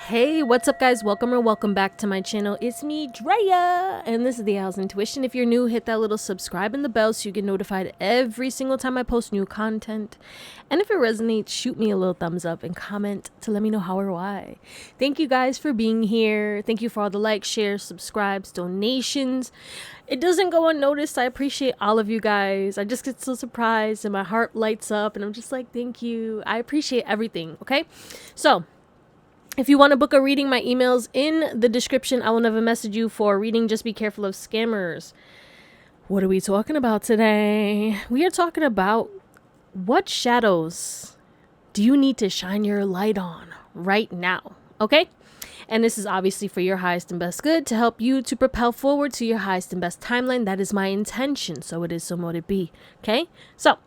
Hey, what's up guys? Welcome or welcome back to my channel. It's me, Drea, and this is Theowlsintuition. If you're new, hit that little subscribe and the bell so you get notified every single time I post new content. And if it resonates, shoot me a little thumbs up and comment to let me know how or why. Thank you guys for being here. Thank you for all the likes, shares, subscribes, donations. It doesn't go unnoticed. I appreciate all of you guys. I just get so surprised and my heart lights up and I'm just like, thank you. I appreciate everything, okay? So, if you want to book a reading, my email's in the description. I will never message you for a reading. Just be careful of scammers. What are we talking about today? We are talking about what shadows do you need to shine your light on right now, okay? And this is obviously for your highest and best good to help you to propel forward to your highest and best timeline. That is my intention. So it is, so mote it be, okay? So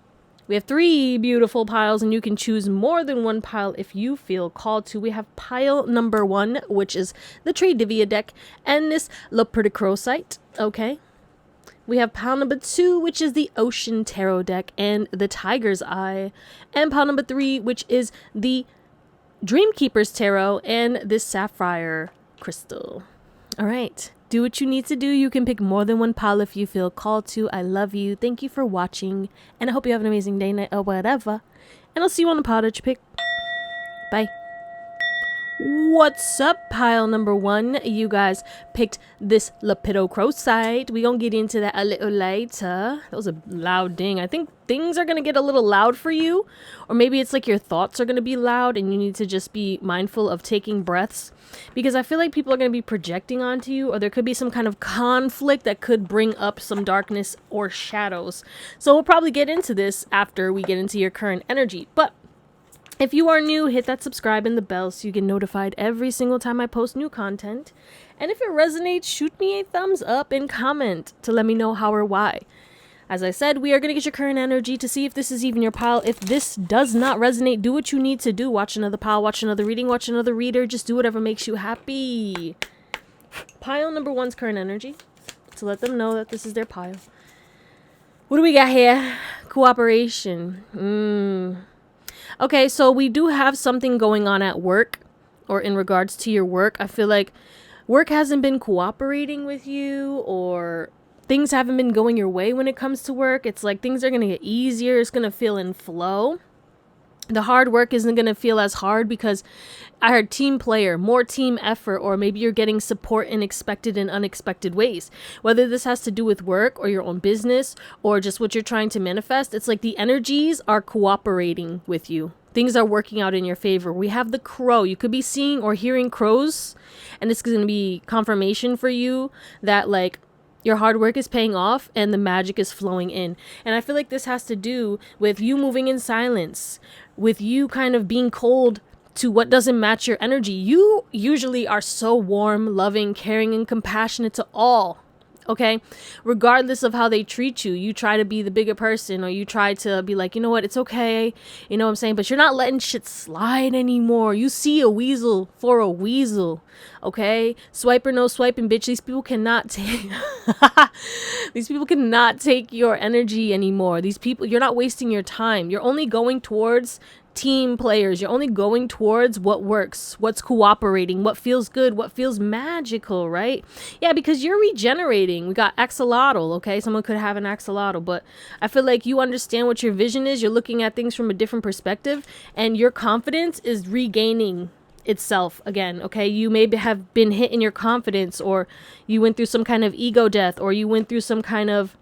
we have 3 beautiful piles, and you can choose more than one pile if you feel called to. We have pile number 1, which is the Tridevia Deck, and this Leopardicrosite, okay? We have pile number 2, which is the Ocean Tarot Deck, and the Tiger's Eye. And pile number 3, which is the Dreamkeeper's Tarot, and this Sapphire Crystal. All right. Do what you need to do. You can pick more than one pile if you feel called to. I love you. Thank you for watching. And I hope you have an amazing day, night, or whatever. And I'll see you on the pile that you pick. Bye. What's up, pile number 1? You guys picked this Lepidocrosite. We gonna get into that a little later. That was a loud ding. I think things are gonna get a little loud for you. Or maybe it's like your thoughts are gonna be loud and you need to just be mindful of taking breaths. Because I feel like people are gonna be projecting onto you, or there could be some kind of conflict that could bring up some darkness or shadows. So we'll probably get into this after we get into your current energy. But if you are new, hit that subscribe and the bell so you get notified every single time I post new content. And if it resonates, shoot me a thumbs up and comment to let me know how or why. As I said, we are going to get your current energy to see if this is even your pile. If this does not resonate, do what you need to do. Watch another pile, watch another reading, watch another reader. Just do whatever makes you happy. Pile number 1's current energy. To let them know that this is their pile. What do we got here? Cooperation. Okay, so we do have something going on at work, or in regards to your work. I feel like work hasn't been cooperating with you, or things haven't been going your way when it comes to work. It's like things are going to get easier. It's going to feel in flow. The hard work isn't going to feel as hard because I heard team player, more team effort, or maybe you're getting support in expected and unexpected ways. Whether this has to do with work or your own business or just what you're trying to manifest, it's like the energies are cooperating with you. Things are working out in your favor. We have the crow. You could be seeing or hearing crows, and it's going to be confirmation for you that like your hard work is paying off and the magic is flowing in. And I feel like this has to do with you moving in silence, with you kind of being cold to what doesn't match your energy. You usually are so warm, loving, caring, and compassionate to all. Okay, regardless of how they treat you, you try to be the bigger person, or you try to be like, you know what, it's okay, you know what I'm saying, but you're not letting shit slide anymore. You see a weasel for a weasel, okay? Swiper no swiping, bitch. These people cannot take these people cannot take your energy anymore. These people, you're not wasting your time. You're only going towards team players. You're only going towards what works, what's cooperating, what feels good, what feels magical, right? Yeah, because you're regenerating. We got axolotl, okay? Someone could have an axolotl, but I feel like you understand what your vision is. You're looking at things from a different perspective, and your confidence is regaining itself again, okay? You maybe have been hit in your confidence, or you went through some kind of ego death, or you went through some kind of,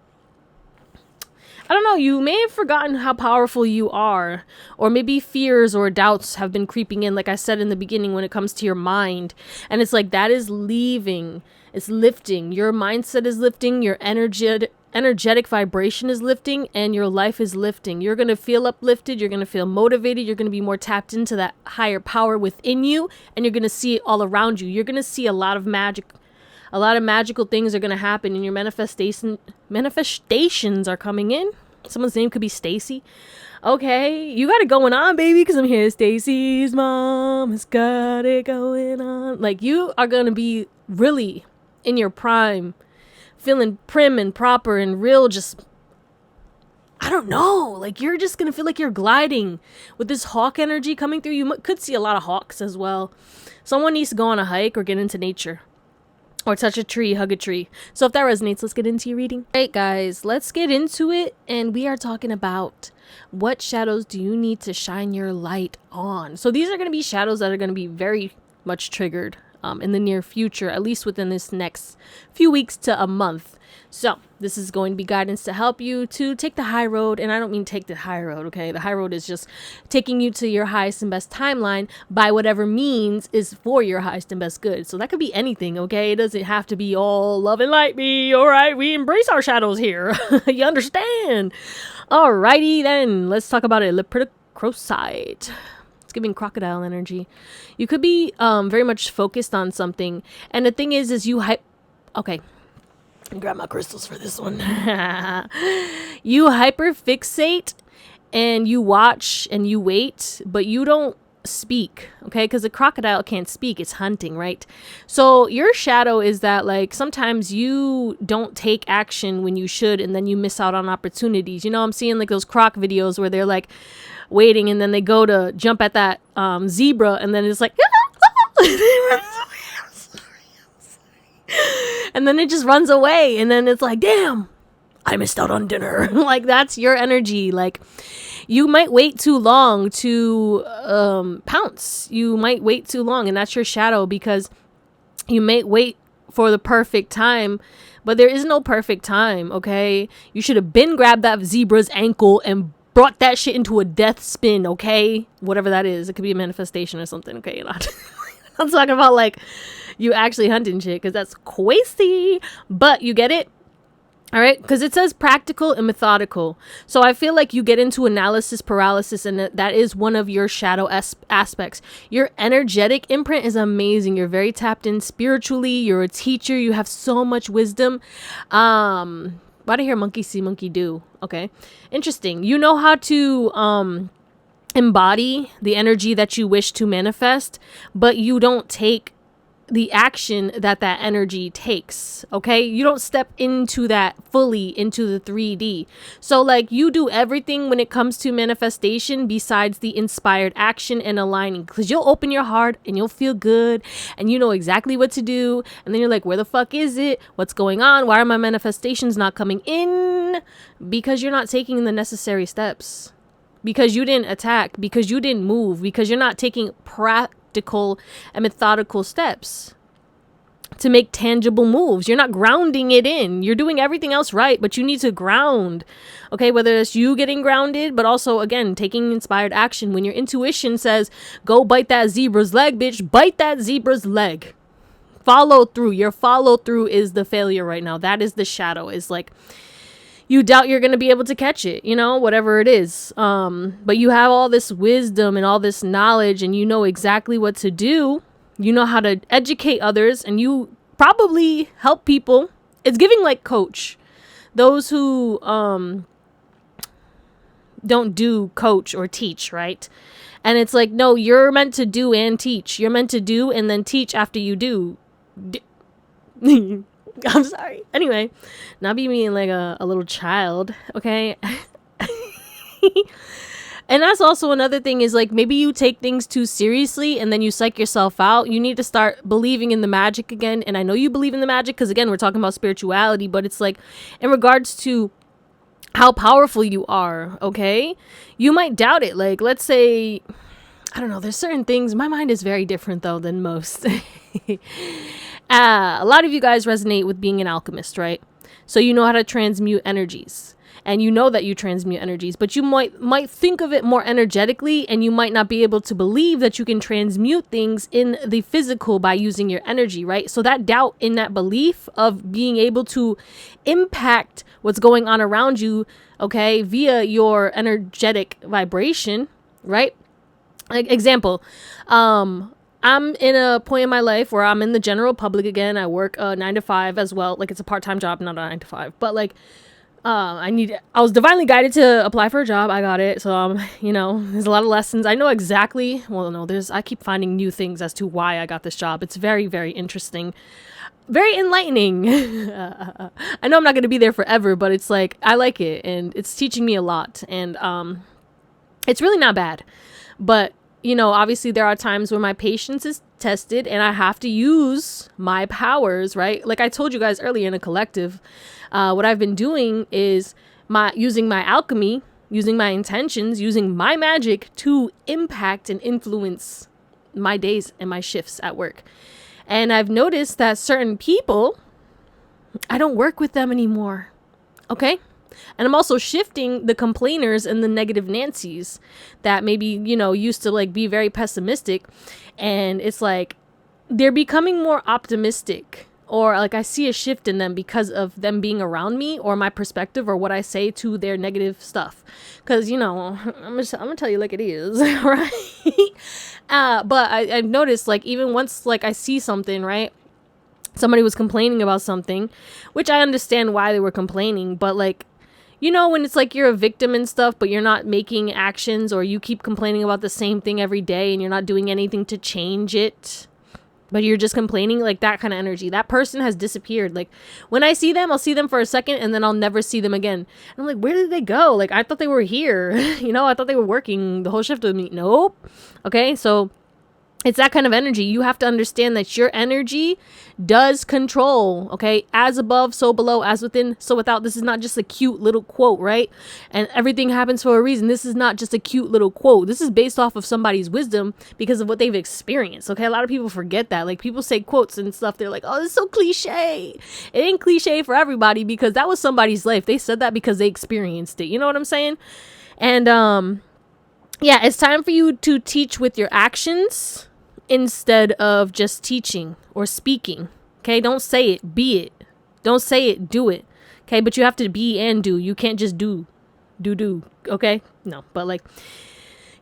I don't know, you may have forgotten how powerful you are, or maybe fears or doubts have been creeping in, like I said in the beginning, when it comes to your mind. And it's like that is leaving, it's lifting. Your mindset is lifting, your energetic vibration is lifting, and your life is lifting. You're going to feel uplifted, you're going to feel motivated, you're going to be more tapped into that higher power within you, and you're going to see it all around you. You're going to see a lot of magic. A lot of magical things are going to happen, and your manifestations are coming in. Someone's name could be Stacy. Okay, you got it going on, baby, because I'm here. Stacy's mom has got it going on. Like, you are going to be really in your prime, feeling prim and proper and real, just I don't know, like you're just gonna feel like you're gliding with this hawk energy coming through. You could see a lot of hawks as well. Someone needs to go on a hike or get into nature. Or touch a tree, hug a tree. So if that resonates, let's get into your reading. All right, guys, let's get into it. And we are talking about what shadows do you need to shine your light on. So these are going to be shadows that are going to be very much triggered in the near future, at least within this next few weeks to a month. So this is going to be guidance to help you to take the high road. And I don't mean take the high road, okay? The high road is just taking you to your highest and best timeline by whatever means is for your highest and best good. So that could be anything, okay? It doesn't have to be all love and light me. All right, we embrace our shadows here. You understand? Alrighty then, let's talk about it. Leprosite. It's giving crocodile energy. You could be very much focused on something. And the thing is you okay. Grab my crystals for this one. You hyperfixate and you watch and you wait, but you don't speak, okay? Because a crocodile can't speak. It's hunting, right? So your shadow is that, like, sometimes you don't take action when you should, and then you miss out on opportunities. You know, I'm seeing like those croc videos where they're like waiting and then they go to jump at that zebra and then it's like and then it just runs away, and then it's like, damn, I missed out on dinner. Like, that's your energy. Like, you might wait too long to pounce. You might wait too long, and that's your shadow, because you may wait for the perfect time, but there is no perfect time, okay? You should have been grabbed that zebra's ankle and brought that shit into a death spin, okay? Whatever that is. It could be a manifestation or something, okay? I'm talking about, like, you actually hunting shit, because that's crazy. But you get it? All right? Because it says practical and methodical. So I feel like you get into analysis paralysis, and that is one of your shadow aspects. Your energetic imprint is amazing. You're very tapped in spiritually. You're a teacher. You have so much wisdom. Why do I hear monkey see, monkey do? Okay. Interesting. You know how to embody the energy that you wish to manifest, but you don't take the action that energy takes, okay? You don't step into that fully into the 3D. So, like, you do everything when it comes to manifestation besides the inspired action and aligning, because you'll open your heart and you'll feel good and you know exactly what to do, and then you're like, where the fuck is it? What's going on? Why are my manifestations not coming in? Because you're not taking the necessary steps, because you didn't attack, because you didn't move, because you're not taking practical and methodical steps to make tangible moves. You're not grounding it in. You're doing everything else right, but you need to ground. Okay, whether it's you getting grounded, but also, again, taking inspired action. When your intuition says, go bite that zebra's leg, bitch, bite that zebra's leg. Follow through. Your follow through is the failure right now. That is the shadow. Is like, you doubt you're going to be able to catch it, you know, whatever it is. But you have all this wisdom and all this knowledge, and you know exactly what to do. You know how to educate others, and you probably help people. It's giving like coach. Those who don't do coach or teach, right? And it's like, no, you're meant to do and teach. You're meant to do and then teach after you do. I'm sorry. Anyway, not be being like a little child, okay? And that's also another thing, is like, maybe you take things too seriously and then you psych yourself out. You need to start believing in the magic again. And I know you believe in the magic because, again, we're talking about spirituality, but it's like in regards to how powerful you are, okay? You might doubt it. Like, let's say, I don't know, there's certain things. My mind is very different, though, than most. A lot of you guys resonate with being an alchemist, right? So you know how to transmute energies. And you know that you transmute energies, but you might think of it more energetically, and you might not be able to believe that you can transmute things in the physical by using your energy, right? So that doubt in that belief of being able to impact what's going on around you, okay, via your energetic vibration, right? Like, example, I'm in a point in my life where I'm in the general public again. I work 9 to 5 as well. Like, it's a part-time job, not a 9 to 5, but like, I was divinely guided to apply for a job. I got it. So, there's a lot of lessons. I know exactly, I keep finding new things as to why I got this job. It's very, very interesting. Very enlightening. I know I'm not going to be there forever, but it's like, I like it and it's teaching me a lot. And, it's really not bad, but obviously there are times where my patience is tested and I have to use my powers, right? Like I told you guys earlier in a collective, what I've been doing is using my alchemy, using my intentions, using my magic to impact and influence my days and my shifts at work. And I've noticed that certain people, I don't work with them anymore. Okay? And I'm also shifting the complainers and the negative Nancys that maybe, used to like be very pessimistic. And it's like they're becoming more optimistic, or like I see a shift in them because of them being around me or my perspective or what I say to their negative stuff. Because, I'm gonna tell you like it is, right? But I've noticed like even once like I see something, right? Somebody was complaining about something, which I understand why they were complaining, but like, when it's like you're a victim and stuff, but you're not making actions, or you keep complaining about the same thing every day and you're not doing anything to change it, but you're just complaining, like that kind of energy. That person has disappeared. Like when I see them, I'll see them for a second and then I'll never see them again. And I'm like, where did they go? Like I thought they were here. I thought they were working the whole shift with me. Nope. Okay, so it's that kind of energy. You have to understand that your energy does control, okay? As above, so below, as within, so without. This is not just a cute little quote, right? And everything happens for a reason. This is not just a cute little quote. This is based off of somebody's wisdom because of what they've experienced, okay? A lot of people forget that. Like people say quotes and stuff. They're like, oh, this is so cliche. It ain't cliche for everybody because that was somebody's life. They said that because they experienced it. You know what I'm saying? And, yeah, it's time for you to teach with your actions instead of just teaching or speaking. Okay, don't say it, be it. Don't say it, do it. Okay, but you have to be and do. You can't just do. Okay, no, but like,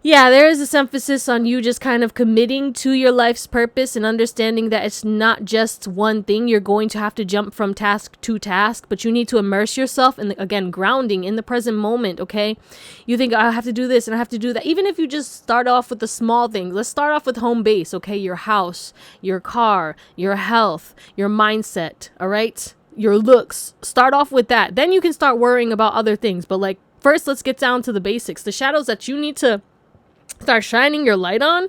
yeah, there is this emphasis on you just kind of committing to your life's purpose and understanding that it's not just one thing. You're going to have to jump from task to task, but you need to immerse yourself in, again, grounding in the present moment, okay? You think, I have to do this and I have to do that. Even if you just start off with the small things. Let's start off with home base, okay? Your house, your car, your health, your mindset, all right? Your looks. Start off with that. Then you can start worrying about other things. But like, first, let's get down to the basics. The shadows that you need to start shining your light on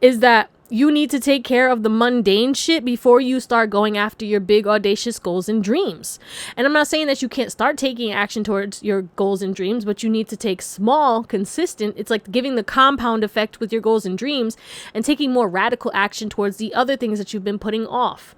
is that you need to take care of the mundane shit before you start going after your big audacious goals and dreams. And I'm not saying that you can't start taking action towards your goals and dreams, but you need to take small, consistent, it's like giving the compound effect with your goals and dreams and taking more radical action towards the other things that you've been putting off.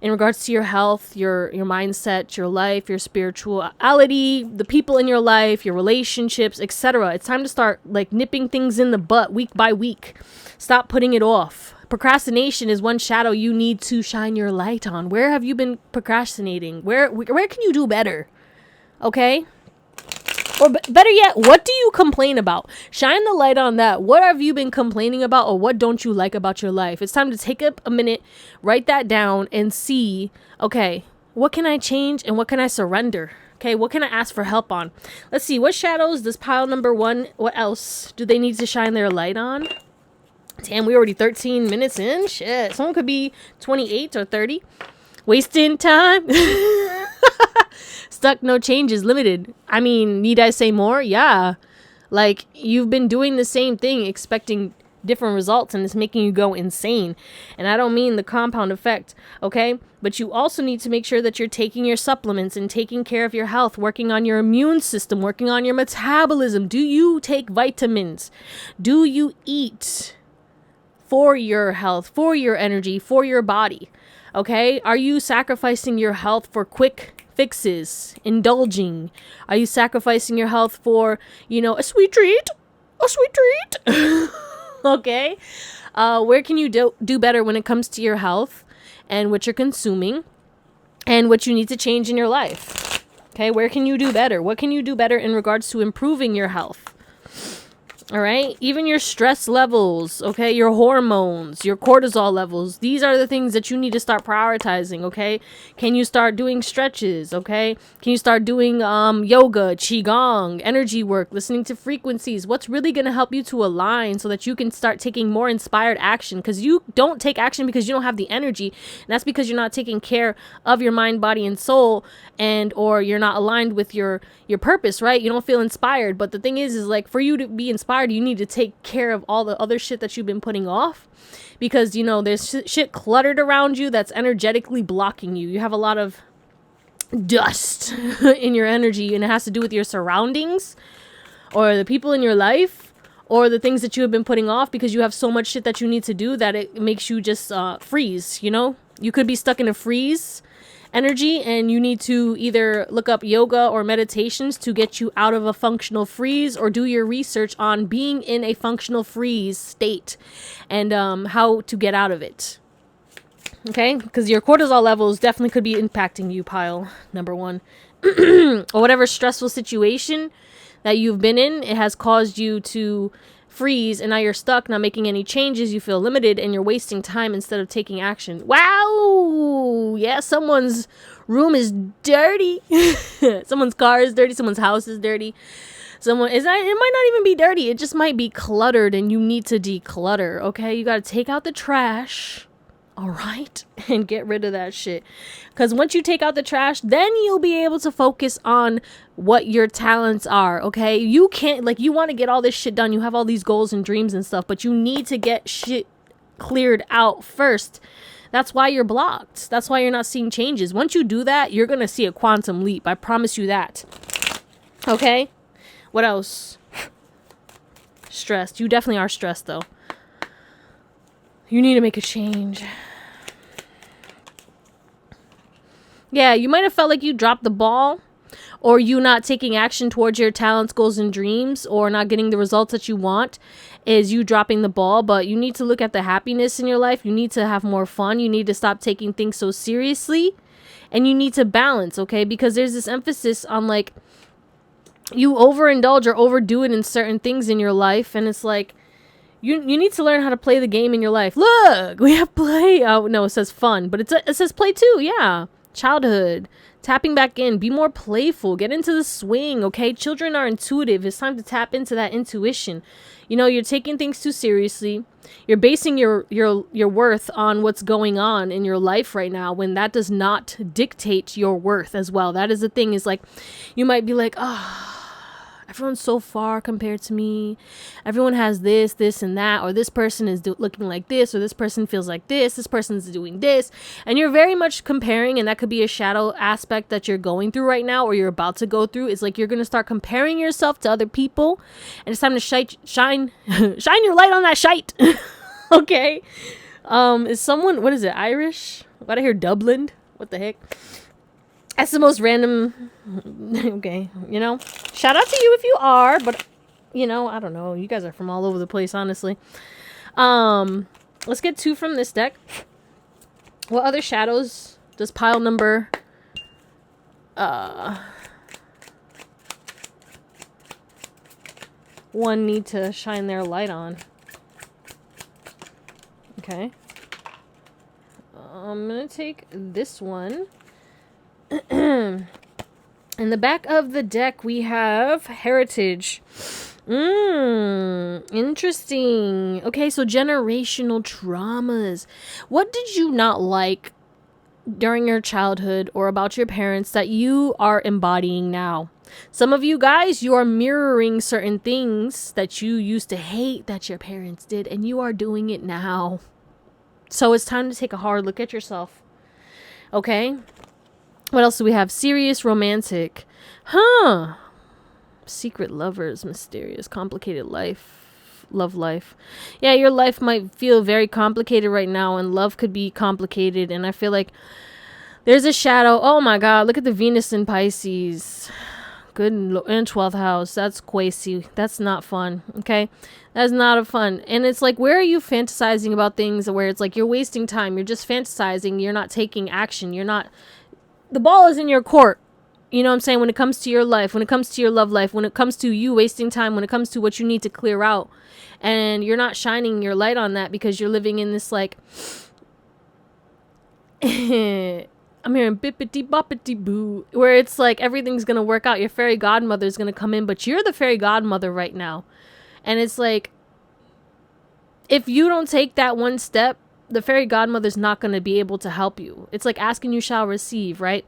In regards to your health, your mindset, your life, your spirituality, the people in your life, your relationships, etc. It's time to start like nipping things in the butt week by week. Stop putting it off. Procrastination is one shadow you need to shine your light on. Where have you been procrastinating? Where can you do better? Okay? Or better yet, what do you complain about? Shine the light on that. What have you been complaining about, or what don't you like about your life? It's time to take up a minute, write that down, and see, okay, what can I change and what can I surrender? Okay, what can I ask for help on? Let's see, what shadows does pile number 1, what else do they need to shine their light on? Damn, we're already 13 minutes in. Shit, someone could be 28 or 30. Wasting time. Stuck, no changes, limited. I mean, need I say more? Yeah. Like, you've been doing the same thing, expecting different results, and it's making you go insane. And I don't mean the compound effect, okay? But you also need to make sure that you're taking your supplements and taking care of your health, working on your immune system, working on your metabolism. Do you take vitamins? Do you eat for your health, for your energy, for your body? Okay? Are you sacrificing your health for quick fixes, indulging? Are you sacrificing your health for, a sweet treat? A sweet treat? Okay? Where can you do better when it comes to your health and what you're consuming and what you need to change in your life? Okay? Where can you do better? What can you do better in regards to improving your health? All right. Even your stress levels, okay? Your hormones, your cortisol levels. These are the things that you need to start prioritizing, okay? Can you start doing stretches, okay? Can you start doing yoga, qigong, energy work, listening to frequencies? What's really going to help you to align so that you can start taking more inspired action? Because you don't take action because you don't have the energy. And that's because you're not taking care of your mind, body, and soul, and or you're not aligned with your purpose, right? You don't feel inspired. But the thing is like, for you to be inspired, you need to take care of all the other shit that you've been putting off, because you know there's shit cluttered around you that's energetically blocking you. You have a lot of dust in your energy, and it has to do with your surroundings or the people in your life or the things that you have been putting off, because you have so much shit that you need to do that it makes you just freeze. You know, you could be stuck in a freeze energy, and you need to either look up yoga or meditations to get you out of a functional freeze, or do your research on being in a functional freeze state and how to get out of it. Okay, because your cortisol levels definitely could be impacting you, pile number one. Or whatever stressful situation that you've been in, it has caused you to freeze, and now you're stuck, not making any changes. You feel limited, and you're wasting time instead of taking action. Wow! Yeah, someone's room is dirty. Someone's car is dirty. Someone's house is dirty. It might not even be dirty. It just might be cluttered, and you need to declutter. Okay, you got to take out the trash. All right, and get rid of that shit. Because once you take out the trash, then you'll be able to focus on what your talents are. Okay, you can't, like, you want to get all this shit done. You have all these goals and dreams and stuff, but you need to get shit cleared out first. That's why you're blocked. That's why you're not seeing changes. Once you do that, you're gonna see a quantum leap. I promise you that. Okay, what else? Stressed. You definitely are stressed though. You need to make a change. Yeah, you might have felt like you dropped the ball, or you not taking action towards your talents, goals, and dreams, or not getting the results that you want is you dropping the ball. But you need to look at the happiness in your life. You need to have more fun. You need to stop taking things so seriously, and you need to balance, okay? Because there's this emphasis on, like, you overindulge or overdo it in certain things in your life, and it's like, You need to learn how to play the game in your life. Look, we have play. Oh, no, it says fun, but it says play too. Yeah. Childhood. Tapping back in. Be more playful. Get into the swing, okay? Children are intuitive. It's time to tap into that intuition. You know, you're taking things too seriously. You're basing your worth on what's going on in your life right now, when that does not dictate your worth as well. That is the thing, is like, you might be like, everyone's so far compared to me. Everyone has this, and that, or this person is looking like this, or this person feels like this person's doing this. And you're very much comparing, and that could be a shadow aspect that you're going through right now, or you're about to go through. It's like you're going to start comparing yourself to other people, and it's time to shine your light on that shite. Okay? Is someone, what is it, Irish? Why'd I hear Dublin? What the heck? That's the most random. Okay, you know, shout out to you if you are, but you know, I don't know. You guys are from all over the place, honestly. Let's get 2 from this deck. What other shadows does pile number 1 need to shine their light on? Okay. I'm gonna take this one. In the back of the deck, we have heritage. Interesting. Okay, so generational traumas. What did you not like during your childhood or about your parents that you are embodying now? Some of you guys, you are mirroring certain things that you used to hate that your parents did, and you are doing it now. So it's time to take a hard look at yourself. Okay? What else do we have? Serious, romantic. Secret lovers, mysterious, complicated life. Love life. Yeah, your life might feel very complicated right now, and love could be complicated. And I feel like there's a shadow. Oh my God, look at the Venus in Pisces. Good in 12th house. That's crazy. That's not fun. Okay? That's not a fun. And it's like, where are you fantasizing about things where it's like you're wasting time? You're just fantasizing. You're not taking action. You're not... The ball is in your court. You know what I'm saying? When it comes to your life, when it comes to your love life, when it comes to you wasting time, when it comes to what you need to clear out, and you're not shining your light on that because you're living in this like, I'm hearing bippity boppity boo, where it's like everything's going to work out. Your fairy godmother is going to come in, but you're the fairy godmother right now. And it's like, if you don't take that one step, the fairy godmother's not going to be able to help you. It's like asking you shall receive, right?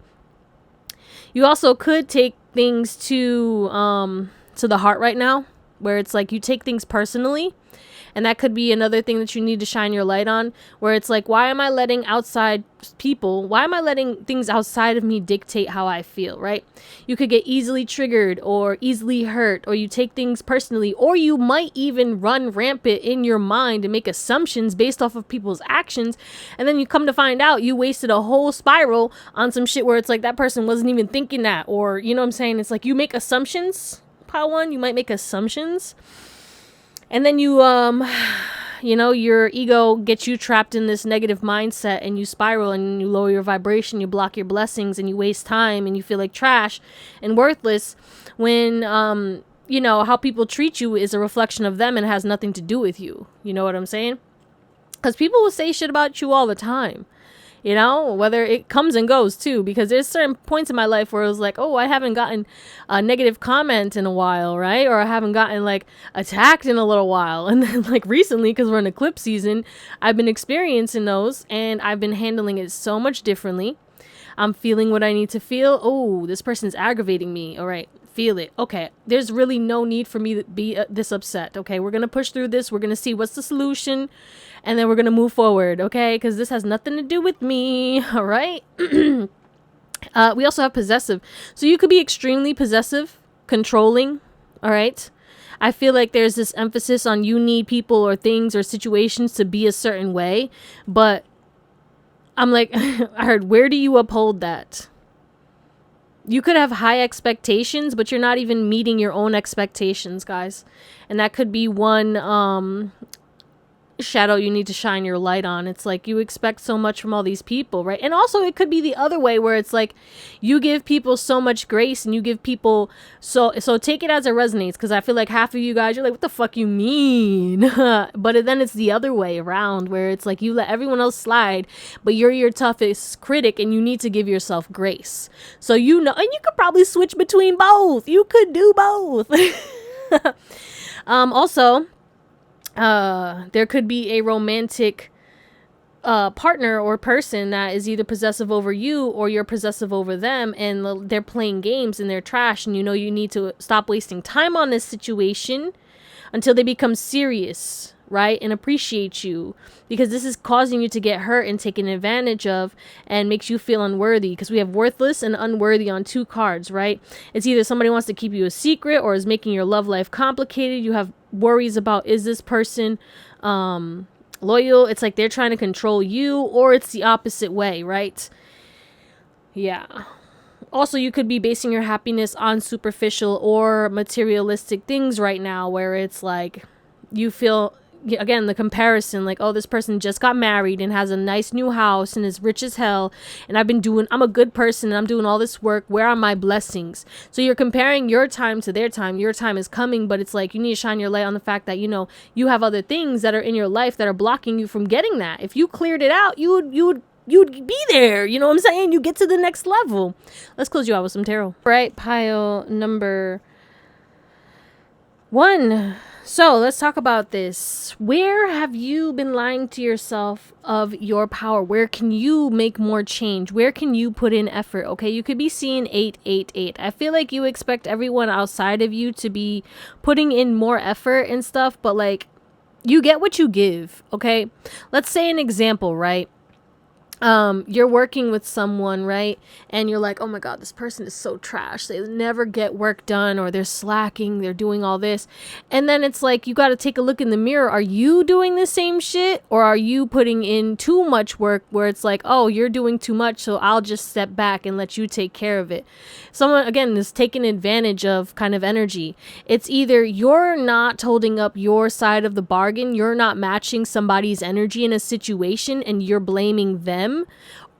You also could take things to the heart right now, where it's like you take things personally. And that could be another thing that you need to shine your light on, where it's like, why am I letting things outside of me dictate how I feel, right? You could get easily triggered or easily hurt, or you take things personally, or you might even run rampant in your mind and make assumptions based off of people's actions. And then you come to find out you wasted a whole spiral on some shit where it's like that person wasn't even thinking that, or, you know what I'm saying? It's like you make assumptions, pile one, you might make assumptions. And then you, your ego gets you trapped in this negative mindset, and you spiral and you lower your vibration, you block your blessings, and you waste time, and you feel like trash and worthless when, how people treat you is a reflection of them and has nothing to do with you. You know what I'm saying? Because people will say shit about you all the time. Whether it comes and goes too, because there's certain points in my life where it was like, oh, I haven't gotten a negative comment in a while, right? Or I haven't gotten like attacked in a little while. And then like recently, because we're in eclipse season, I've been experiencing those, and I've been handling it so much differently. I'm feeling what I need to feel. Oh, this person's aggravating me. All right. Feel it. Okay. There's really no need for me to be this upset. Okay. We're going to push through this. We're going to see what's the solution, and then we're going to move forward. Okay. Because this has nothing to do with me. All right. We also have possessive. So you could be extremely possessive, controlling. All right. I feel like there's this emphasis on you need people or things or situations to be a certain way. But I'm like, I heard, where do you uphold that? You could have high expectations, but you're not even meeting your own expectations, guys. And that could be one shadow you need to shine your light on. It's like you expect so much from all these people, right? And also it could be the other way, where it's like you give people so much grace, and you give people so take it as it resonates, because I feel like half of you guys, you're like, what the fuck you mean? But then it's the other way around, where it's like you let everyone else slide, but you're your toughest critic, and you need to give yourself grace. So and you could probably switch between both. You could do both. Also, there could be a romantic partner or person that is either possessive over you or you're possessive over them, and they're playing games and they're trash, and you need to stop wasting time on this situation until they become serious, right? And appreciate you, because this is causing you to get hurt and taken advantage of, and makes you feel unworthy, because we have worthless and unworthy on 2 cards, right? It's either somebody wants to keep you a secret or is making your love life complicated. You have worries about, is this person loyal? It's like they're trying to control you, or it's the opposite way, right? Yeah. Also, you could be basing your happiness on superficial or materialistic things right now, where it's like you feel, again, the comparison, like, oh, this person just got married and has a nice new house and is rich as hell, and I'm a good person and I'm doing all this work. Where are my blessings? So you're comparing your time to their time. Your time is coming, but it's like you need to shine your light on the fact that, you have other things that are in your life that are blocking you from getting that. If you cleared it out, you'd be there. You know what I'm saying? You get to the next level. Let's close you out with some tarot. All right, pile number 1. So let's talk about this. Where have you been lying to yourself of your power? Where can you make more change? Where can you put in effort? Okay, you could be seeing 888. I feel like you expect everyone outside of you to be putting in more effort and stuff, but like you get what you give. Okay, let's say an example, right? You're working with someone, right? And you're like, oh my God, this person is so trash. They never get work done, or they're slacking. They're doing all this. And then it's like, you got to take a look in the mirror. Are you doing the same shit? Or are you putting in too much work, where it's like, oh, you're doing too much, so I'll just step back and let you take care of it. Someone, again, is taking advantage of kind of energy. It's either you're not holding up your side of the bargain. You're not matching somebody's energy in a situation, and you're blaming them. them,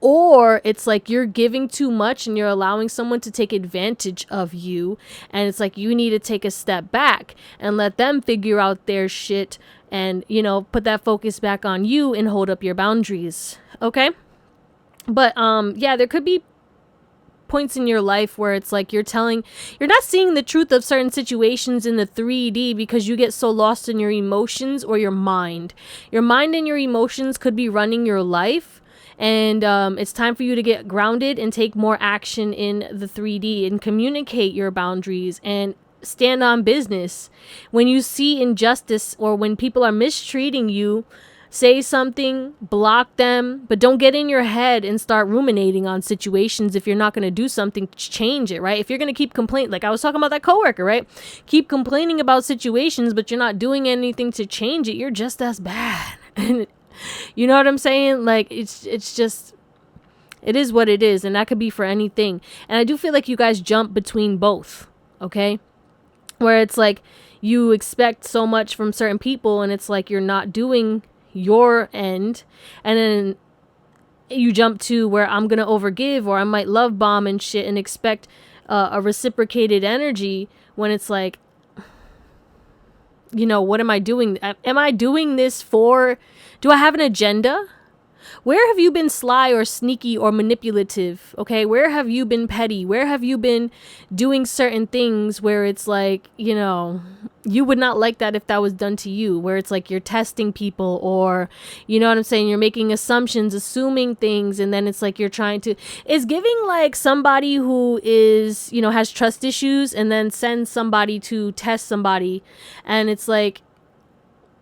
or it's like you're giving too much and you're allowing someone to take advantage of you, and it's like you need to take a step back and let them figure out their shit and, you know, put that focus back on you and hold up your boundaries. Okay? But yeah, there could be points in your life where it's like you're not seeing the truth of certain situations in the 3D because you get so lost in your emotions or your mind. Your mind and your emotions could be running your life, and it's time for you to get grounded and take more action in the 3D and communicate your boundaries and stand on business. When you see injustice or when people are mistreating you, say something, block them, but don't get in your head and start ruminating on situations. If you're not going to do something, change it, right? If you're going to keep complaining, like I was talking about that coworker, right? Keep complaining about situations, but you're not doing anything to change it, you're just as bad. You know what I'm saying? Like, it's just, it is what it is, and that could be for anything. And I do feel like you guys jump between both, okay? Where it's like you expect so much from certain people, and it's like you're not doing your end, and then you jump to where I'm gonna overgive, or I might love bomb and shit and expect a reciprocated energy, when it's like, you know, what am I doing? Am I doing this for, do I have an agenda? Where have you been sly or sneaky or manipulative? Okay, where have you been petty? Where have you been doing certain things where it's like, you know, you would not like that if that was done to you, where it's like you're testing people, or, you know what I'm saying, you're making assumptions, assuming things, and then it's like you're trying to, it's giving like somebody who is, you know, has trust issues and then sends somebody to test somebody, and it's like,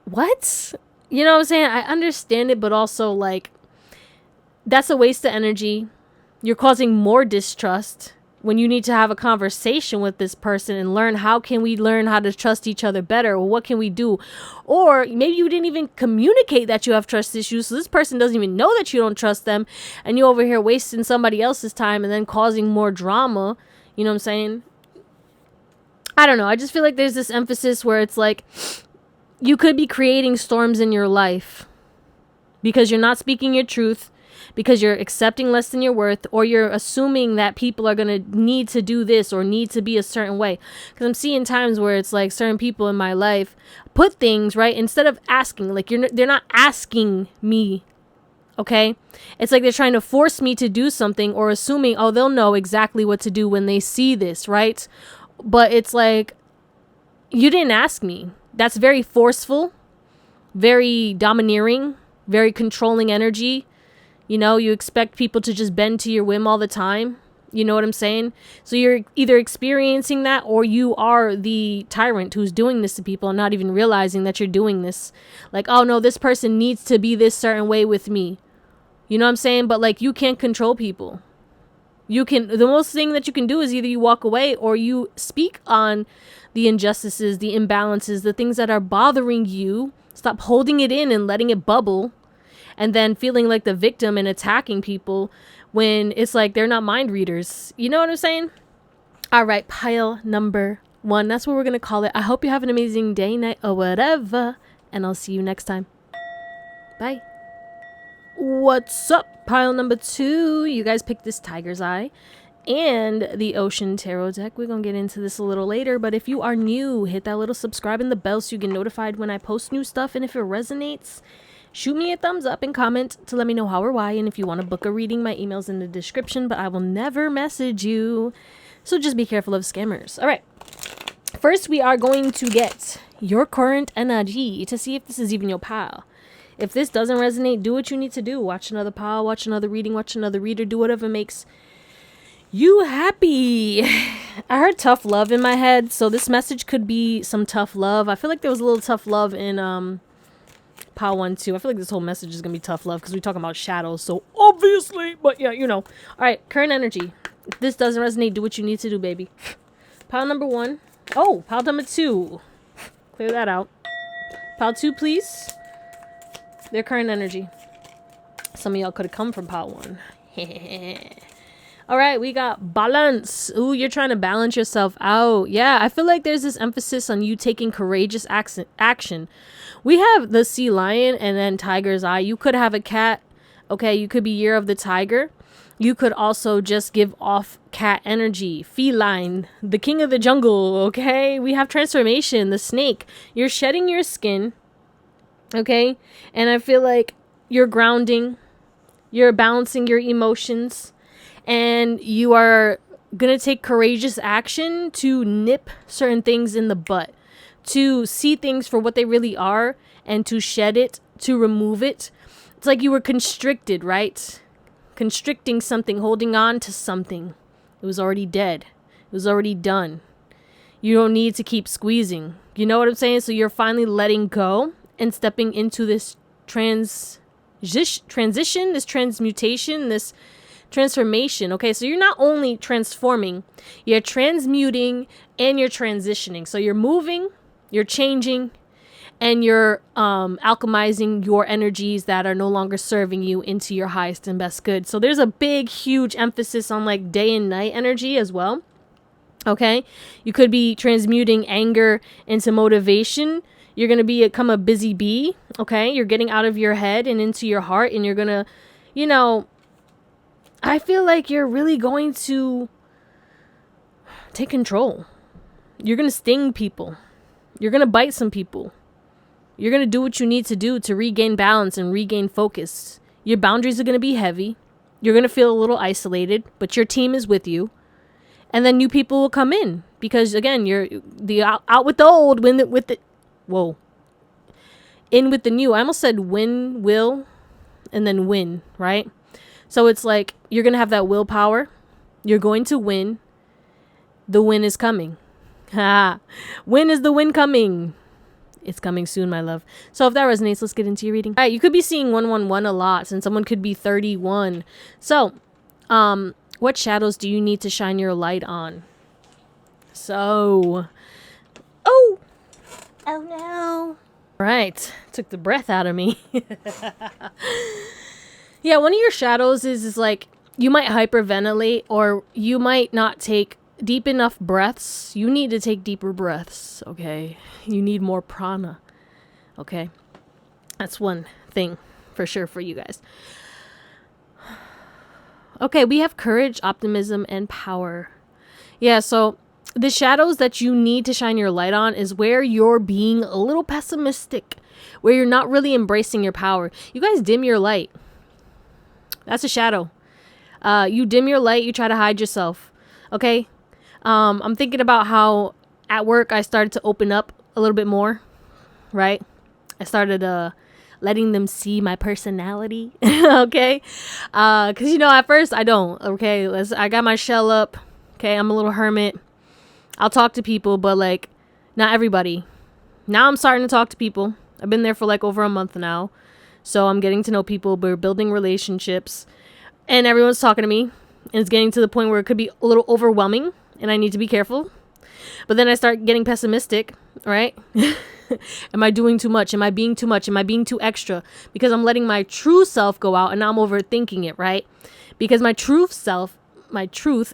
what? You know what I'm saying? I understand it, but also like, that's a waste of energy. You're causing more distrust when you need to have a conversation with this person and learn, how can we learn how to trust each other better? Or what can we do? Or maybe you didn't even communicate that you have trust issues, so this person doesn't even know that you don't trust them, and you over here wasting somebody else's time and then causing more drama. You know what I'm saying? I don't know. I just feel like there's this emphasis where it's like you could be creating storms in your life because you're not speaking your truth, because you're accepting less than your worth, or you're assuming that people are going to need to do this or need to be a certain way. Because I'm seeing times where it's like certain people in my life put things, right, instead of asking, like they're not asking me, okay? It's like they're trying to force me to do something, or assuming, oh, they'll know exactly what to do when they see this, right? But it's like, you didn't ask me. That's very forceful, very domineering, very controlling energy. You know, you expect people to just bend to your whim all the time. You know what I'm saying? So you're either experiencing that, or you are the tyrant who's doing this to people and not even realizing that you're doing this. Like, oh no, this person needs to be this certain way with me. You know what I'm saying? But like, you can't control people. The most thing that you can do is either you walk away, or you speak on the injustices, the imbalances, the things that are bothering you. Stop holding it in and letting it bubble, and then feeling like the victim and attacking people when it's like they're not mind readers. You know what I'm saying? All right, pile number 1. That's what we're going to call it. I hope you have an amazing day, night, or whatever, and I'll see you next time. Bye. What's up, pile number 2? You guys picked this Tiger's Eye and the Ocean Tarot deck. We're going to get into this a little later, but if you are new, hit that little subscribe and the bell so you get notified when I post new stuff, and if it resonates, shoot me a thumbs up and comment to let me know how or why. And if you want to book a reading, my email's in the description, but I will never message you. So just be careful of scammers. All right. First, we are going to get your current energy to see if this is even your pile. If this doesn't resonate, do what you need to do. Watch another pile, watch another reading, watch another reader, do whatever makes you happy. I heard tough love in my head, so this message could be some tough love. I feel like there was a little tough love in pile 1 too. I feel like this whole message is gonna be tough love because we're talking about shadows, so obviously, but yeah, you know. All right, current energy. If this doesn't resonate, do what you need to do, baby. Pile number 1. Oh, pile number 2. Clear that out. Pile 2, please. Their current energy. Some of y'all could have come from pile 1. All right, we got balance. Ooh, you're trying to balance yourself out. Yeah, I feel like there's this emphasis on you taking courageous action. We have the sea lion and then tiger's eye. You could have a cat, Okay, you could be Year of the Tiger. You could also just give off cat energy, feline, the king of the jungle, okay? We have transformation, the snake. You're shedding your skin, okay? And I feel like you're grounding, you're balancing your emotions, and you are going to take courageous action to nip certain things in the butt, to see things for what they really are, and to shed it, to remove it. It's like you were constricted, right? Constricting something, holding on to something. It was already dead. It was already done. You don't need to keep squeezing. You know what I'm saying? So you're finally letting go and stepping into this transition, this transmutation, this transformation. Okay, so you're not only transforming, you're transmuting and you're transitioning. So you're moving, you're changing, and you're alchemizing your energies that are no longer serving you into your highest and best good. So there's a big, huge emphasis on like day and night energy as well. Okay, you could be transmuting anger into motivation. You're going to become a busy bee. Okay, you're getting out of your head and into your heart, and you're going to, you know, I feel like you're really going to take control. You're going to sting people. You're going to bite some people. You're going to do what you need to do to regain balance and regain focus. Your boundaries are going to be heavy. You're going to feel a little isolated, but your team is with you. And then new people will come in because, again, you're out with the old, in with the new. I almost said will, and then win, right? So it's like you're going to have that willpower. You're going to win. The win is coming. When is the win coming? It's coming soon, my love. So if that resonates, let's get into your reading. All right, you could be seeing 111 a lot, and someone could be 31. So, what shadows do you need to shine your light on? So, oh no. Right, took the breath out of me. Yeah, one of your shadows is like you might hyperventilate, or you might not take deep enough breaths. You need to take deeper breaths, okay? You need more prana, okay? That's one thing for sure for you guys. Okay, we have courage, optimism, and power. Yeah, so the shadows that you need to shine your light on is where you're being a little pessimistic, where you're not really embracing your power. You guys dim your light. That's a shadow. You dim your light, you try to hide yourself, okay? I'm thinking about how at work I started to open up a little bit more, right? I started letting them see my personality, okay? Because, you know, at first I don't, okay? I got my shell up, okay? I'm a little hermit. I'll talk to people, but, like, not everybody. Now I'm starting to talk to people. I've been there for, like, over a month now. So I'm getting to know people. We're building relationships. And everyone's talking to me. And it's getting to the point where it could be a little overwhelming. And I need to be careful. But then I start getting pessimistic, right? Am I doing too much? Am I being too much? Am I being too extra? Because I'm letting my true self go out and now I'm overthinking it, right? Because my truth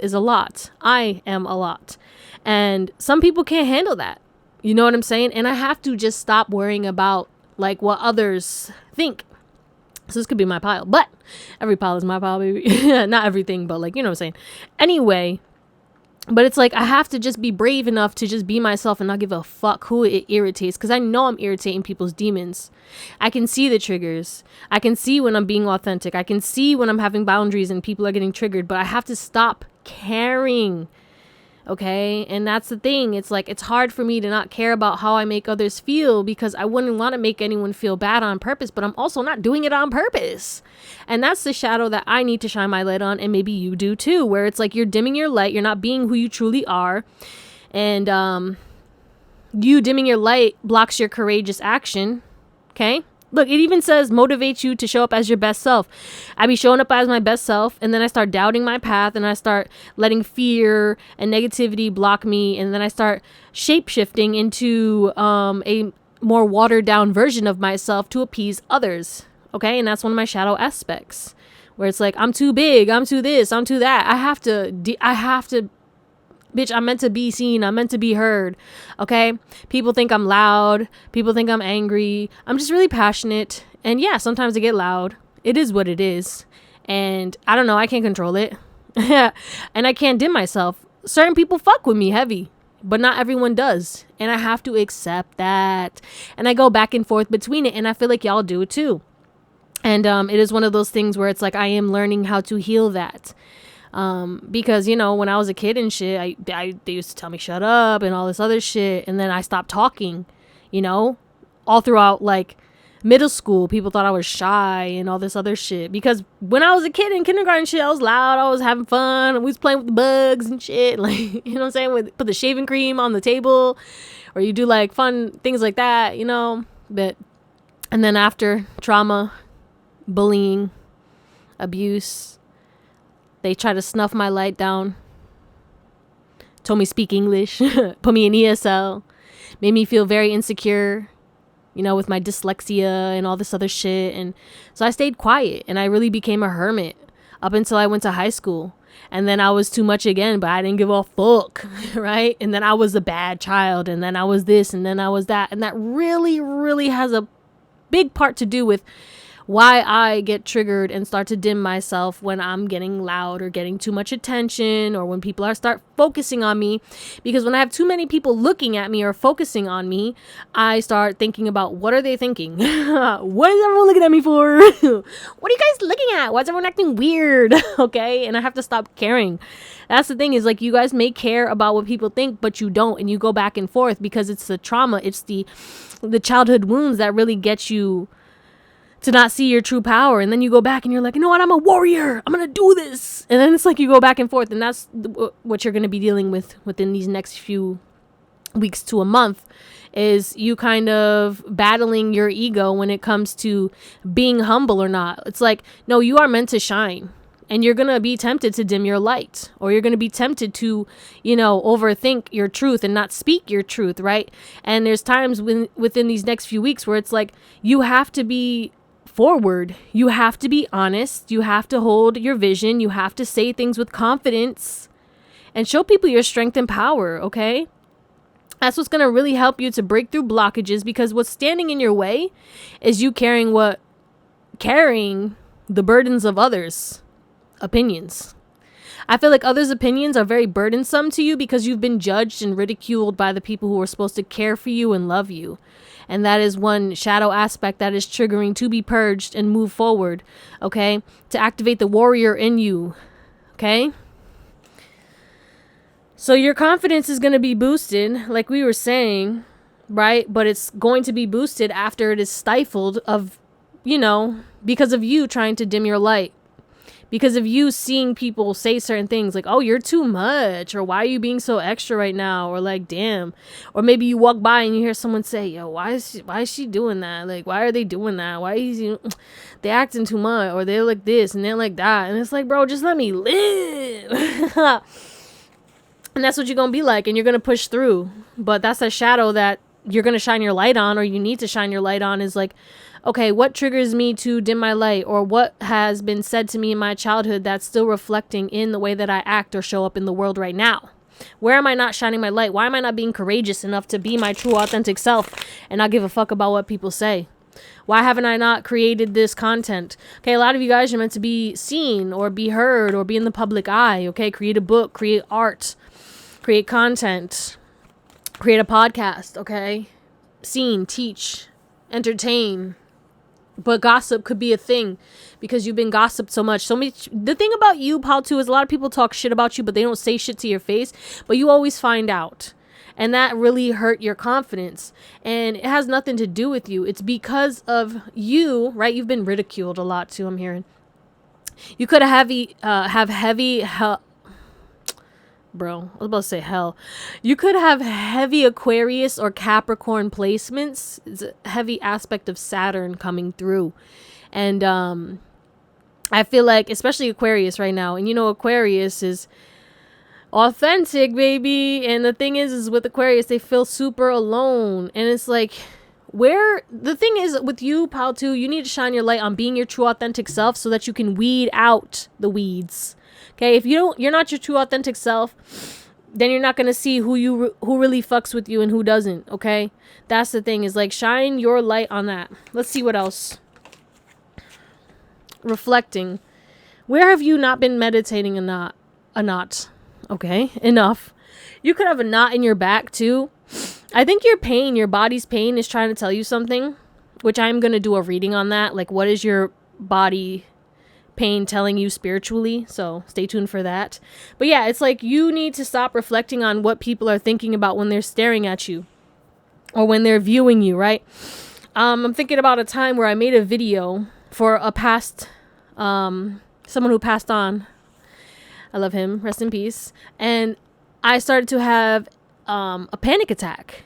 is a lot. I am a lot. And some people can't handle that. You know what I'm saying? And I have to just stop worrying about like what others think. So this could be my pile. But every pile is my pile, baby. Not everything, but like, you know what I'm saying? Anyway. But it's like I have to just be brave enough to just be myself and not give a fuck who it irritates. Because I know I'm irritating people's demons. I can see the triggers. I can see when I'm being authentic. I can see when I'm having boundaries and people are getting triggered. But I have to stop caring. Okay? And that's the thing. It's like it's hard for me to not care about how I make others feel because I wouldn't want to make anyone feel bad on purpose. But I'm also not doing it on purpose. And that's the shadow that I need to shine my light on. And maybe you do too, where it's like you're dimming your light. You're not being who you truly are. And you dimming your light blocks your courageous action. Okay? Look, it even says motivate you to show up as your best self. I be showing up as my best self, and then I start doubting my path, and I start letting fear and negativity block me, and then I start shape-shifting into a more watered-down version of myself to appease others. Okay, and that's one of my shadow aspects, where it's like, I'm too big, I'm too this, I'm too that. I have to, bitch, I'm meant to be seen, I'm meant to be heard, okay? People think I'm loud, people think I'm angry. I'm just really passionate, and yeah, sometimes I get loud, It is what it is. And I don't know, I can't control it. And I can't dim myself. Certain people fuck with me heavy, but not everyone does. And I have to accept that. And I go back and forth between it. And I feel like y'all do it too. And it is one of those things where it's like I am learning how to heal that. Because, you know, when I was a kid and shit, they used to tell me shut up and all this other shit. And then I stopped talking, you know, all throughout like middle school. People thought I was shy and all this other shit. Because when I was a kid in kindergarten shit, I was loud. I was having fun. We was playing with the bugs and shit. Like, you know what I'm saying? Put the shaving cream on the table, or you do like fun things like that, you know. And then after trauma, bullying, abuse, they try to snuff my light down, told me speak English, put me in ESL, made me feel very insecure, you know, with my dyslexia and all this other shit. And so I stayed quiet and I really became a hermit up until I went to high school. And then I was too much again, but I didn't give a fuck, right? And then I was a bad child, and then I was this, and then I was that. And that really, really has a big part to do with why I get triggered and start to dim myself when I'm getting loud or getting too much attention, or when people start focusing on me. Because when I have too many people looking at me or focusing on me, I start thinking about, what are they thinking? What is everyone looking at me for? What are you guys looking at? Why is everyone acting weird? Okay. And I have to stop caring. That's the thing, is like, you guys may care about what people think, but you don't. And you go back and forth because it's the trauma. It's the childhood wounds that really get you to not see your true power. And then you go back and you're like, you know what, I'm a warrior, I'm gonna do this. And then it's like you go back and forth, and that's what you're gonna be dealing with within these next few weeks to a month, is you kind of battling your ego when it comes to being humble or not. It's like, no, you are meant to shine, and you're gonna be tempted to dim your light, or you're gonna be tempted to, you know, overthink your truth and not speak your truth, right? And there's times within these next few weeks where it's like, you have to be forward. You have to be honest. You have to hold your vision. You have to say things with confidence and show people your strength and power. Okay. That's what's going to really help you to break through blockages, because what's standing in your way is you carrying the burdens of others' opinions. I feel like others' opinions are very burdensome to you because you've been judged and ridiculed by the people who are supposed to care for you and love you. And that is one shadow aspect that is triggering to be purged and move forward, okay? To activate the warrior in you, okay? So your confidence is going to be boosted, like we were saying, right? But it's going to be boosted after it is stifled because of you trying to dim your light. Because of you seeing people say certain things like, oh, you're too much, or why are you being so extra right now, or like, damn. Or maybe you walk by and you hear someone say, yo, why is she doing that? Like, why are they doing that? Why is they acting too much, or they're like this and they're like that. And it's like, bro, just let me live. And that's what you're going to be like, and you're going to push through. But that's a shadow that you're going to shine your light on, or you need to shine your light on, is like, okay, what triggers me to dim my light, or what has been said to me in my childhood that's still reflecting in the way that I act or show up in the world right now? Where am I not shining my light? Why am I not being courageous enough to be my true authentic self and not give a fuck about what people say? Why haven't I not created this content? Okay, a lot of you guys are meant to be seen or be heard or be in the public eye. Okay, create a book, create art, create content, create a podcast. Okay, seen, teach, entertain. But gossip could be a thing because you've been gossiped so much. The thing about you, Paul, too, is a lot of people talk shit about you, but they don't say shit to your face. But you always find out. And that really hurt your confidence. And it has nothing to do with you. It's because of you, right? You've been ridiculed a lot, too, I'm hearing. You could have heavy... Bro, I was about to say hell. You could have heavy Aquarius or Capricorn placements. It's a heavy aspect of Saturn coming through. And I feel like, especially Aquarius right now, and Aquarius is authentic, baby. And the thing is with Aquarius, they feel super alone. And it's like, the thing is with you, pal, too, you need to shine your light on being your true authentic self so that you can weed out the weeds. Okay, if you're not your true authentic self, then you're not going to see who really fucks with you and who doesn't, okay? That's the thing, is like, shine your light on that. Let's see what else. reflecting. Where have you not been meditating a knot? Okay, enough. You could have a knot in your back too. I think your pain, your body's pain is trying to tell you something, which I'm going to do a reading on that. Like, what is your body pain telling you spiritually? So stay tuned for that. But yeah, it's like you need to stop reflecting on what people are thinking about when they're staring at you or when they're viewing you, right? I'm thinking about a time where I made a video for a past, someone who passed on. I love him. Rest in peace. And I started to have a panic attack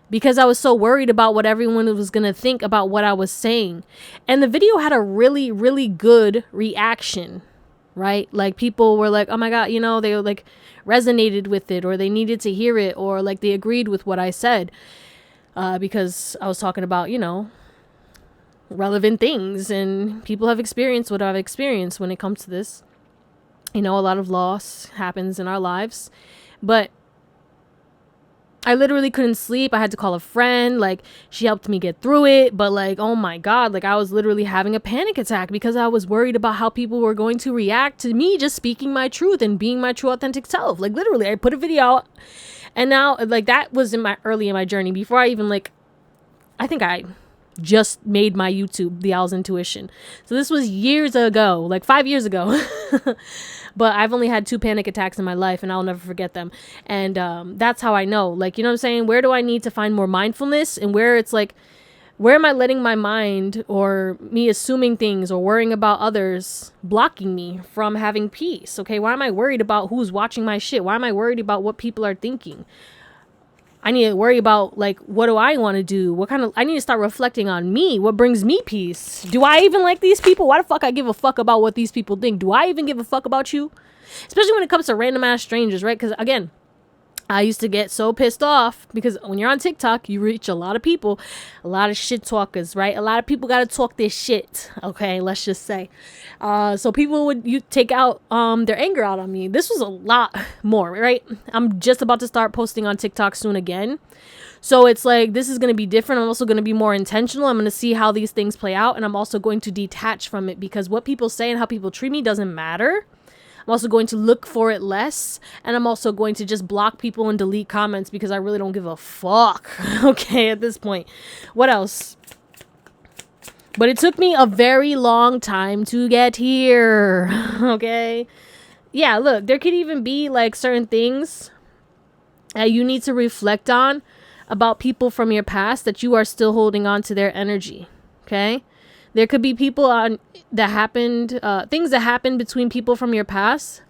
because I was so worried about what everyone was going to think about what I was saying. And the video had a really, really good reaction, right? Like, people were like, oh my God, you know, they like resonated with it, or they needed to hear it, or like they agreed with what I said, because I was talking about, you know, relevant things, and people have experienced what I've experienced when it comes to this. You know, a lot of loss happens in our lives, but I literally couldn't sleep. I had to call a friend. Like, she helped me get through it. But like, oh my God, like I was literally having a panic attack because I was worried about how people were going to react to me just speaking my truth and being my true authentic self. Like, literally, I put a video out, and now like that was early in my journey before I even I think I just made my YouTube, Theowlsintuition. So this was years ago, like 5 years ago. But I've only had 2 panic attacks in my life, and I'll never forget them. And that's how I know, like, you know what I'm saying? Where do I need to find more mindfulness, and where it's like, where am I letting my mind or me assuming things or worrying about others blocking me from having peace? Okay, why am I worried about who's watching my shit? Why am I worried about what people are thinking? I need to worry about, like, what do I want to do? I need to start reflecting on me. What brings me peace? Do I even like these people? Why the fuck I give a fuck about what these people think? Do I even give a fuck about you? Especially when it comes to random ass strangers, right? Because again, I used to get so pissed off because when you're on TikTok, you reach a lot of people, a lot of shit talkers, right? A lot of people got to talk their shit. Okay, let's just say. So people would take out their anger out on me. This was a lot more, right? I'm just about to start posting on TikTok soon again. So it's like, this is going to be different. I'm also going to be more intentional. I'm going to see how these things play out. And I'm also going to detach from it, because what people say and how people treat me doesn't matter. I'm also going to look for it less, and I'm also going to just block people and delete comments because I really don't give a fuck. Okay, at this point. What else? But it took me a very long time to get here. Okay? Yeah, look, there could even be like certain things that you need to reflect on about people from your past that you are still holding on to their energy. Okay? There could be things that happened between people from your past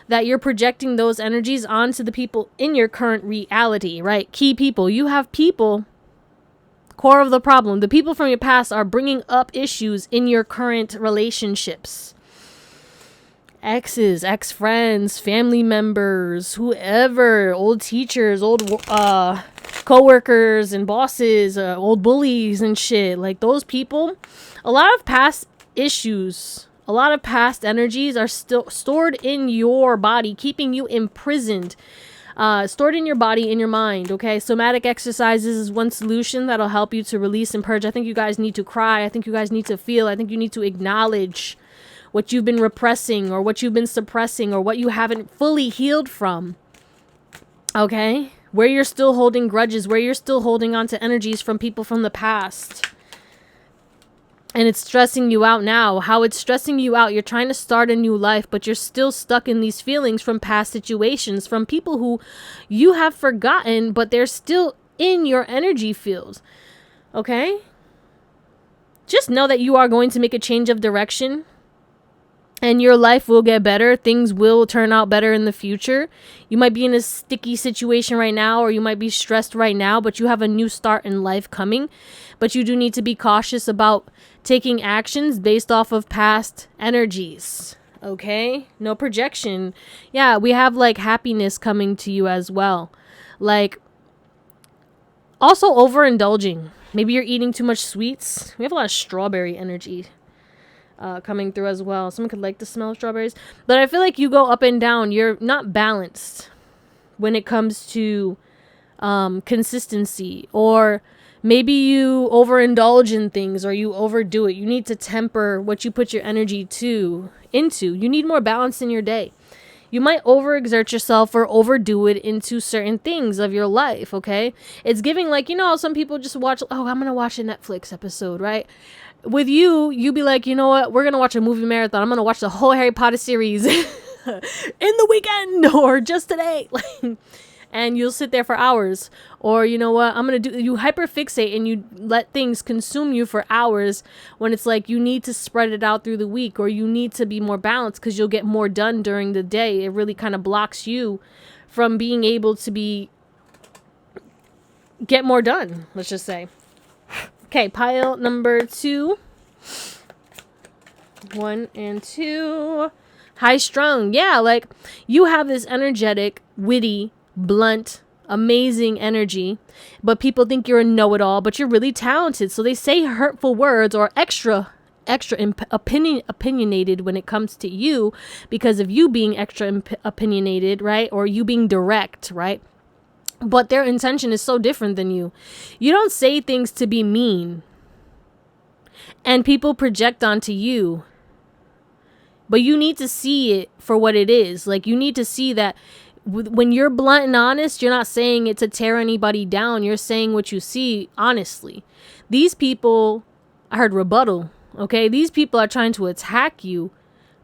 that you're projecting those energies onto the people in your current reality, right? Key people. You have people, core of the problem. The people from your past are bringing up issues in your current relationships. Exes, ex-friends, family members, whoever, old teachers, old co-workers and bosses, old bullies and shit. Like, those people, a lot of past issues, a lot of past energies are still stored in your body, keeping you imprisoned, stored in your body, in your mind. Okay, somatic exercises is one solution that'll help you to release and purge. I think you guys need to cry. I think you guys need to feel. I think you need to acknowledge what you've been repressing, or what you've been suppressing, or what you haven't fully healed from. Okay, where you're still holding grudges, where you're still holding on to energies from people from the past. And it's stressing you out now. How it's stressing you out. You're trying to start a new life, but you're still stuck in these feelings from past situations, from people who you have forgotten, but they're still in your energy field. Okay? Just know that you are going to make a change of direction, and your life will get better. Things will turn out better in the future. You might be in a sticky situation right now, or you might be stressed right now, but you have a new start in life coming. But you do need to be cautious about taking actions based off of past energies. Okay? No projection. Yeah, we have like happiness coming to you as well. Like, also overindulging. Maybe you're eating too much sweets. We have a lot of strawberry energy coming through as well. Someone could like the smell of strawberries. But I feel like you go up and down. You're not balanced when it comes to consistency, or Maybe you overindulge in things or you overdo it. You need to temper what you put your energy into. You need more balance in your day. You might overexert yourself or overdo it into certain things of your life, okay? It's giving like, you know how some people just watch, oh, I'm going to watch a Netflix episode, right? With you be like, you know what? We're going to watch a movie marathon. I'm going to watch the whole Harry Potter series in the weekend or just today. And you'll sit there for hours. Or you know what, you hyperfixate and you let things consume you for hours when it's like you need to spread it out through the week, or you need to be more balanced because you'll get more done during the day. It really kind of blocks you from being able to get more done, let's just say. Okay, pile number 2. 1 and 2. High strung. Yeah, like you have this energetic, witty, blunt, amazing energy, but people think you're a know-it-all, but you're really talented. So they say hurtful words or extra opinionated when it comes to you because of you being extra opinionated, right? Or you being direct, right? But their intention is so different than you. You don't say things to be mean, and people project onto you. But you need to see it for what it is. Like, you need to see that when you're blunt and honest, you're not saying it to tear anybody down. You're saying what you see honestly. These people, I heard rebuttal, okay? These people are trying to attack you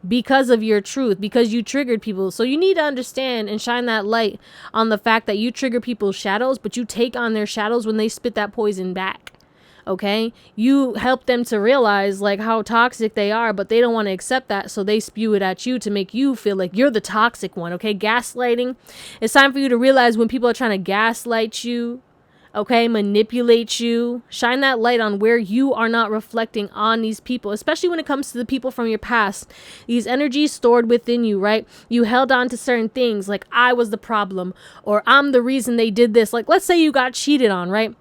because of your truth, because you triggered people. So you need to understand and shine that light on the fact that you trigger people's shadows, but you take on their shadows when they spit that poison back. Okay, you help them to realize like how toxic they are, but they don't want to accept that, so they spew it at you to make you feel like you're the toxic one. Okay, gaslighting. It's time for you to realize when people are trying to gaslight you, okay, manipulate you. Shine that light on where you are not reflecting on these people, especially when it comes to the people from your past. These energies stored within you, right? You held on to certain things like I was the problem, or I'm the reason they did this. Like, let's say you got cheated on, right?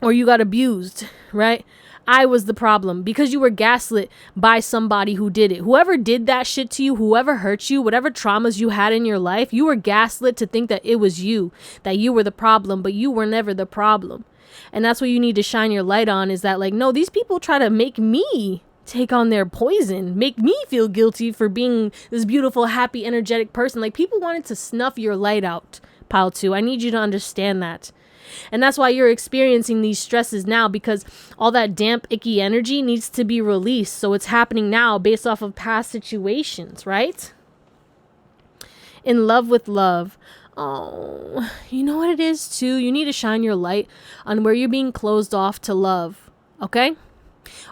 Or you got abused, right? I was the problem because you were gaslit by somebody who did it. Whoever did that shit to you, whoever hurt you, whatever traumas you had in your life, you were gaslit to think that it was you, that you were the problem, but you were never the problem. And that's what you need to shine your light on, is that like, no, these people try to make me take on their poison, make me feel guilty for being this beautiful, happy, energetic person. Like, people wanted to snuff your light out, pile 2. I need you to understand that. And that's why you're experiencing these stresses now, because all that damp, icky energy needs to be released. So it's happening now based off of past situations, right? In love with love. Oh, you know what it is too? You need to shine your light on where you're being closed off to love, okay?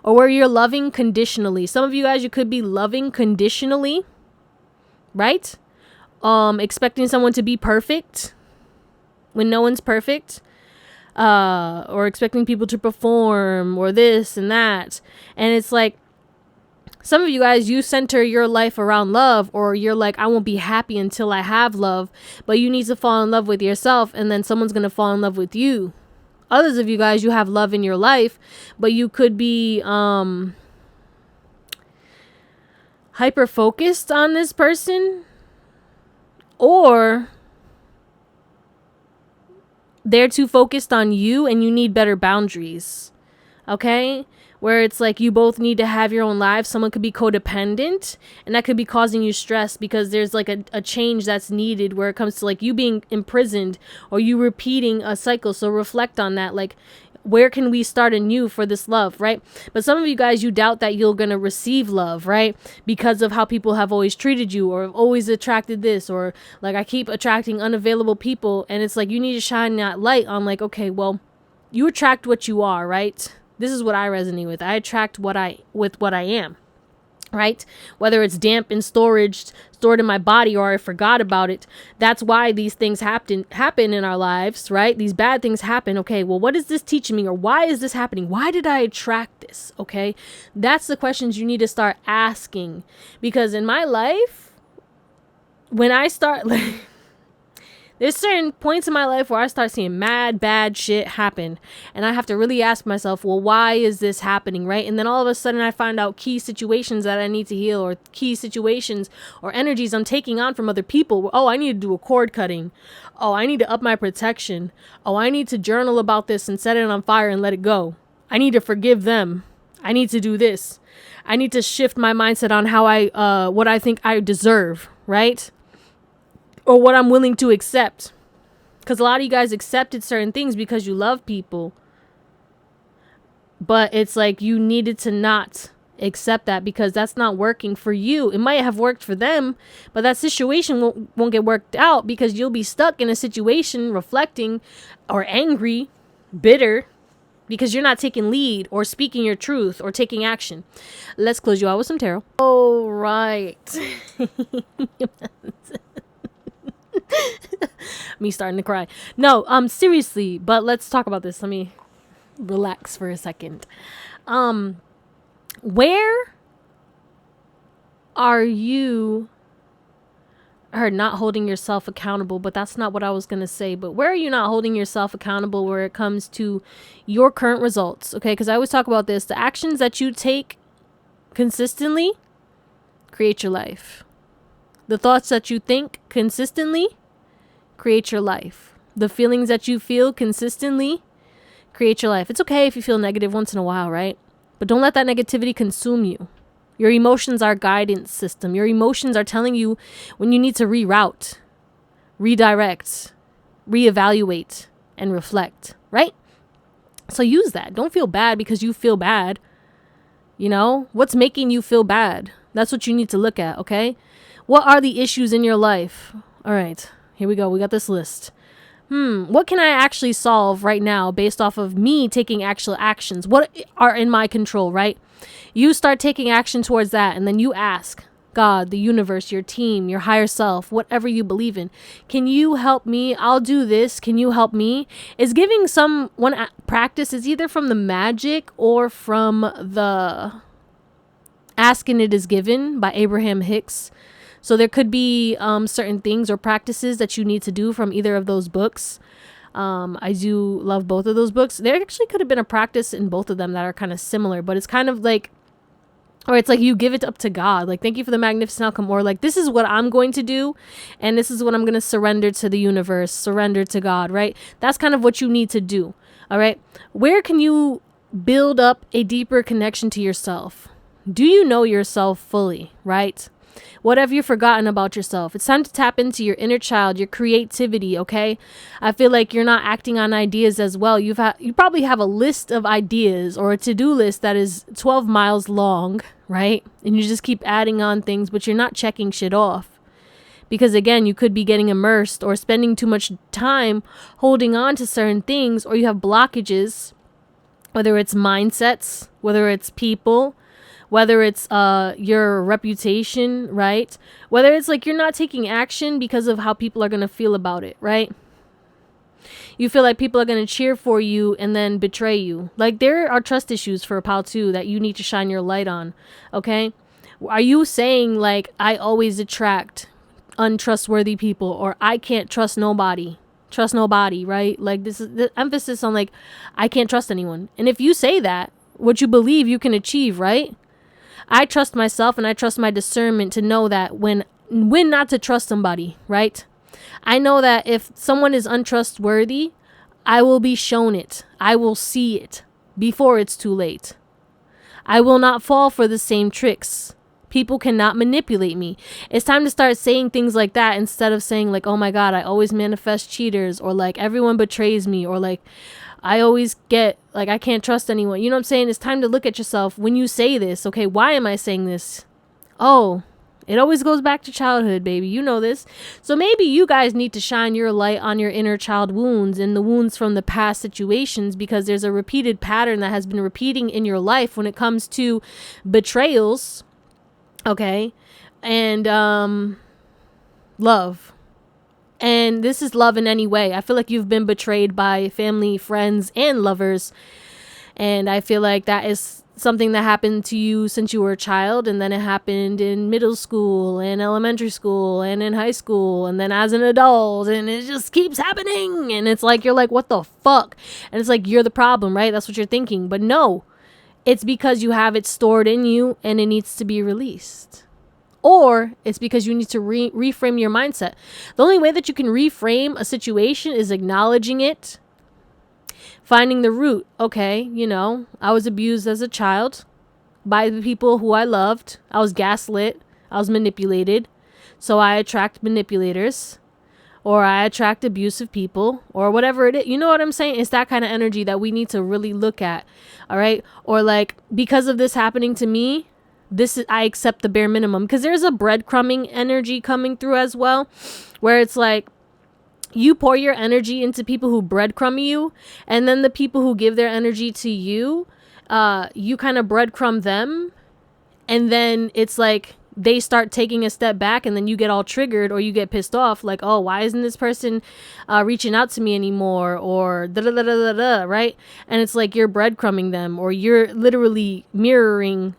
Or where you're loving conditionally. Some of you guys, you could be loving conditionally, right? Expecting someone to be perfect when no one's perfect, or expecting people to perform, or this and that. And it's like, some of you guys, you center your life around love, or you're like, I won't be happy until I have love, but you need to fall in love with yourself, and then someone's going to fall in love with you. Others of you guys, you have love in your life, but you could be hyper focused on this person, or they're too focused on you and you need better boundaries, okay? Where it's like you both need to have your own lives. Someone could be codependent, and that could be causing you stress because there's like a change that's needed where it comes to like you being imprisoned or you repeating a cycle. So reflect on that. Like, where can we start anew for this love, right? But some of you guys, you doubt that you're going to receive love, right? Because of how people have always treated you, or have always attracted this, or like I keep attracting unavailable people. And it's like you need to shine that light on like, okay, well, you attract what you are, right? This is what I resonate with. I attract what I am, right? Whether it's damp and stored in my body, or I forgot about it. That's why these things happen in our lives, right? These bad things happen. Okay, well, what is this teaching me? Or why is this happening? Why did I attract this? Okay, that's the questions you need to start asking. Because in my life, when I start, like, There's certain points in my life where I start seeing mad, bad shit happen. And I have to really ask myself, well, why is this happening, right? And then all of a sudden I find out key situations that I need to heal, or key situations or energies I'm taking on from other people. Oh, I need to do a cord cutting. Oh, I need to up my protection. Oh, I need to journal about this and set it on fire and let it go. I need to forgive them. I need to do this. I need to shift my mindset on how what I think I deserve, right? Or what I'm willing to accept. Because a lot of you guys accepted certain things because you love people. But it's like you needed to not accept that because that's not working for you. It might have worked for them, but that situation won't get worked out because you'll be stuck in a situation reflecting or angry, bitter, because you're not taking lead or speaking your truth or taking action. Let's close you out with some tarot. All right. Me starting to cry. No, seriously, but let's talk about this. Let me relax for a second. Where are you, I heard not holding yourself accountable, but that's not what I was going to say. But where are you not holding yourself accountable where it comes to your current results? Okay, because I always talk about this. The actions that you take consistently create your life. The thoughts that you think consistently create your life. The feelings that you feel consistently create your life. It's okay if you feel negative once in a while, right? But don't let that negativity consume you. Your emotions are a guidance system. Your emotions are telling you when you need to reroute, redirect, reevaluate, and reflect, right? So use that. Don't feel bad because you feel bad. You know, what's making you feel bad? That's what you need to look at, okay? What are the issues in your life? All right, here we go. We got this list. What can I actually solve right now based off of me taking actual actions? What are in my control, right? You start taking action towards that, and then you ask God, the universe, your team, your higher self, whatever you believe in. Can you help me? I'll do this. Can you help me? Is giving one practice is either from the magic or from the Asking It Is Given by Abraham Hicks. So there could be certain things or practices that you need to do from either of those books. I do love both of those books. There actually could have been a practice in both of them that are kind of similar, but it's kind of like, or it's like you give it up to God. Like, thank you for the magnificent outcome. Or like, this is what I'm going to do. And this is what I'm going to surrender to the universe, surrender to God, right? That's kind of what you need to do. All right. Where can you build up a deeper connection to yourself? Do you know yourself fully, right? What have you forgotten about yourself? It's time to tap into your inner child, your creativity, okay? I feel like you're not acting on ideas as well. You probably have a list of ideas or a to-do list that is 12 miles long, right? And you just keep adding on things, but you're not checking shit off. Because again, you could be getting immersed or spending too much time holding on to certain things, or you have blockages, whether it's mindsets, whether it's people, whether it's your reputation, right? Whether it's like you're not taking action because of how people are going to feel about it, right? You feel like people are going to cheer for you and then betray you. Like, there are trust issues for Pal 2 that you need to shine your light on, okay? Are you saying like, I always attract untrustworthy people, or I can't trust nobody, right? Like, this is the emphasis on like, I can't trust anyone. And if you say that, what you believe you can achieve, right? I trust myself and I trust my discernment to know that when not to trust somebody, right? I know that if someone is untrustworthy, I will be shown it. I will see it before it's too late. I will not fall for the same tricks. People cannot manipulate me. It's time to start saying things like that instead of saying like, oh my God, I always manifest cheaters, or like everyone betrays me, or like I always get like I can't trust anyone. You know what I'm saying? It's time to look at yourself when you say this. Okay, why am I saying this? Oh, it always goes back to childhood, baby. You know this. So maybe you guys need to shine your light on your inner child wounds and the wounds from the past situations, because there's a repeated pattern that has been repeating in your life when it comes to betrayals. Okay. And love. And this is love in any way. I feel like you've been betrayed by family, friends, and lovers. And I feel like that is something that happened to you since you were a child, and then it happened in middle school and elementary school and in high school and then as an adult, and it just keeps happening. And it's like, you're like, what the fuck? And it's like, you're the problem, right? That's what you're thinking. But no, it's because you have it stored in you and it needs to be released. Or it's because you need to reframe your mindset. The only way that you can reframe a situation is acknowledging it, finding the root. Okay, you know, I was abused as a child by the people who I loved. I was gaslit. I was manipulated. So I attract manipulators, or I attract abusive people, or whatever it is. You know what I'm saying? It's that kind of energy that we need to really look at. All right. Or like, because of this happening to me, I accept the bare minimum, because there's a breadcrumbing energy coming through as well, where it's like you pour your energy into people who breadcrumb you, and then the people who give their energy to you, you kind of breadcrumb them, and then it's like they start taking a step back, and then you get all triggered, or you get pissed off, like, oh, why isn't this person reaching out to me anymore, or da da da da da, right? And it's like you're breadcrumbing them, or you're literally mirroring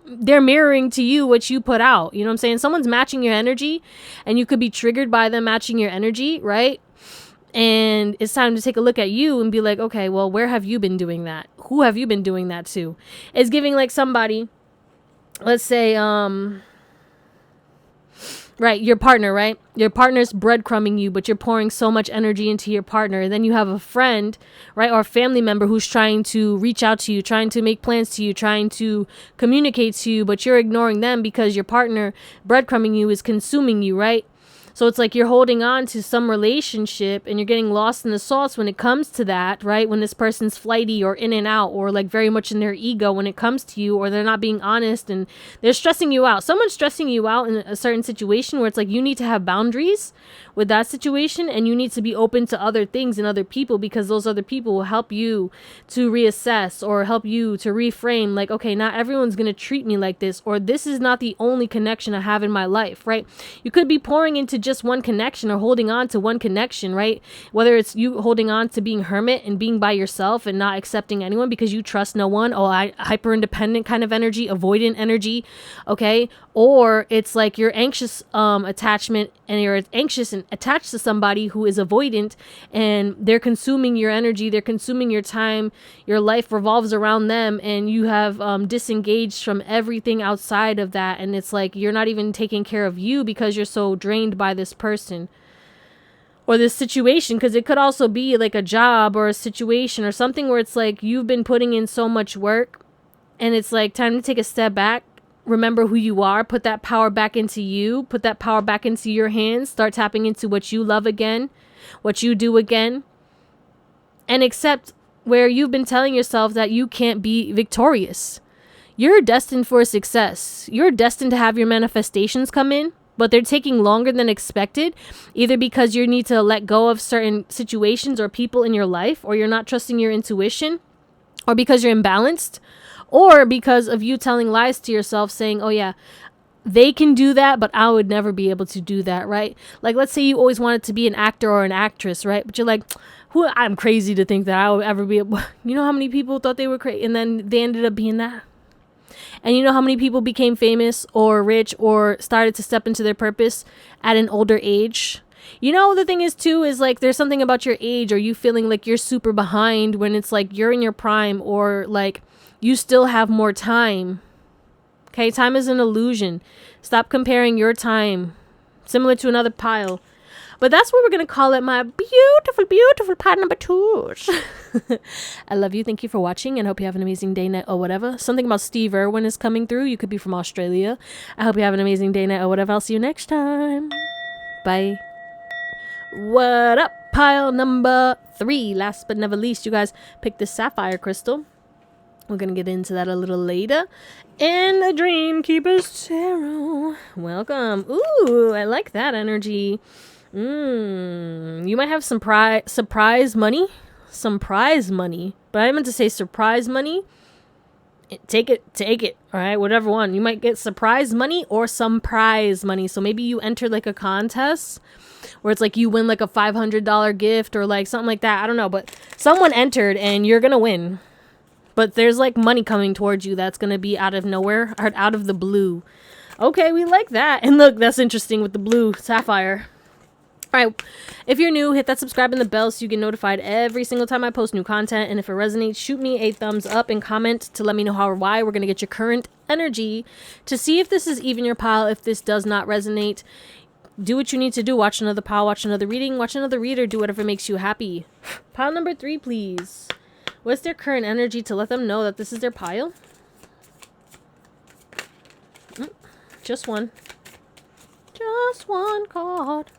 they're mirroring to you what you put out. You know what I'm saying? Someone's matching your energy, and you could be triggered by them matching your energy, right? And it's time to take a look at you and be like, okay, well, where have you been doing that? Who have you been doing that to? It's giving like somebody, let's say, right, your partner, right? Your partner's breadcrumbing you, but you're pouring so much energy into your partner. And then you have a friend, right, or a family member who's trying to reach out to you, trying to make plans to you, trying to communicate to you, but you're ignoring them because your partner breadcrumbing you is consuming you, right? So it's like you're holding on to some relationship and you're getting lost in the sauce when it comes to that, right? When this person's flighty or in and out, or like very much in their ego when it comes to you, or they're not being honest and they're stressing you out. Someone's stressing you out in a certain situation where it's like you need to have boundaries with that situation, and you need to be open to other things and other people, because those other people will help you to reassess or help you to reframe, like, okay, not everyone's going to treat me like this, or this is not the only connection I have in my life, right? You could be pouring into just one connection or holding on to one connection, right? Whether it's you holding on to being hermit and being by yourself and not accepting anyone because you trust no one, hyper independent kind of energy, avoidant energy, okay? Or it's like your anxious attachment, and you're anxious and attached to somebody who is avoidant, and they're consuming your energy, they're consuming your time, your life revolves around them, and you have disengaged from everything outside of that, and it's like you're not even taking care of you because you're so drained by this person or this situation. Because it could also be like a job or a situation or something where it's like you've been putting in so much work, and it's like time to take a step back. Remember who you are, put that power back into you, put that power back into your hands, start tapping into what you love again, what you do again, and accept where you've been telling yourself that you can't be victorious. You're destined for success. You're destined to have your manifestations come in, but they're taking longer than expected, either because you need to let go of certain situations or people in your life, or you're not trusting your intuition, or because you're imbalanced, or because of you telling lies to yourself, saying, oh yeah, they can do that, but I would never be able to do that, right? Like, let's say you always wanted to be an actor or an actress, right? But you're like, I'm crazy to think that I would ever be able. You know how many people thought they were crazy, and then they ended up being that? And you know how many people became famous or rich or started to step into their purpose at an older age? You know, the thing is too, is like there's something about your age, or you feeling like you're super behind when it's like you're in your prime, or like you still have more time. Okay, time is an illusion. Stop comparing your time similar to another pile. But that's what we're going to call it, my beautiful, beautiful pile number 2. I love you. Thank you for watching, and hope you have an amazing day, night, or whatever. Something about Steve Irwin is coming through. You could be from Australia. I hope you have an amazing day, night, or whatever. I'll see you next time. Bye. What up, pile number 3? Last but never least, you guys picked the sapphire crystal. We're going to get into that a little later. And the Dreamkeeper's Tarot. Welcome. Ooh, I like that energy. You might have some surprise money. Some prize money. But I meant to say surprise money. Take it. All right, whatever one. You might get surprise money or some prize money. So maybe you enter like a contest where it's like you win like a $500 gift or like something like that. I don't know. But someone entered and you're going to win. But there's like money coming towards you that's going to be out of nowhere or out of the blue. Okay, we like that. And look, that's interesting with the blue sapphire. All right, if you're new, hit that subscribe and the bell so you get notified every single time I post new content. And if it resonates, shoot me a thumbs up and comment to let me know how or why. We're going to get your current energy to see if this is even your pile. If this does not resonate, do what you need to do. Watch another pile, watch another reading, watch another reader, do whatever makes you happy. Pile number 3, please. What's their current energy to let them know that this is their pile? Just one. Just one card.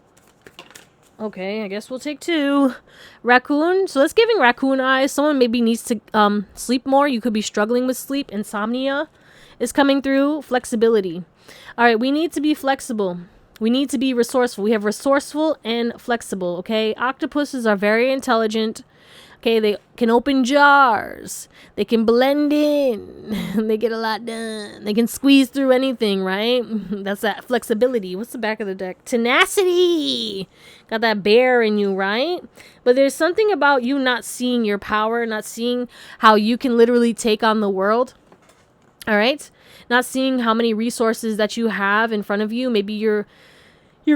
Okay, I guess we'll take 2. Raccoon. So that's giving raccoon eyes. Someone maybe needs to sleep more. You could be struggling with sleep. Insomnia is coming through. Flexibility. All right, we need to be flexible. We need to be resourceful. We have resourceful and flexible, okay? Octopuses are very intelligent. Okay, they can open jars. They can blend in. They get a lot done. They can squeeze through anything, right? That's that flexibility. What's the back of the deck? Tenacity. Got that bear in you, right? But there's something about you not seeing your power, not seeing how you can literally take on the world. All right? Not seeing how many resources that you have in front of you. Maybe you're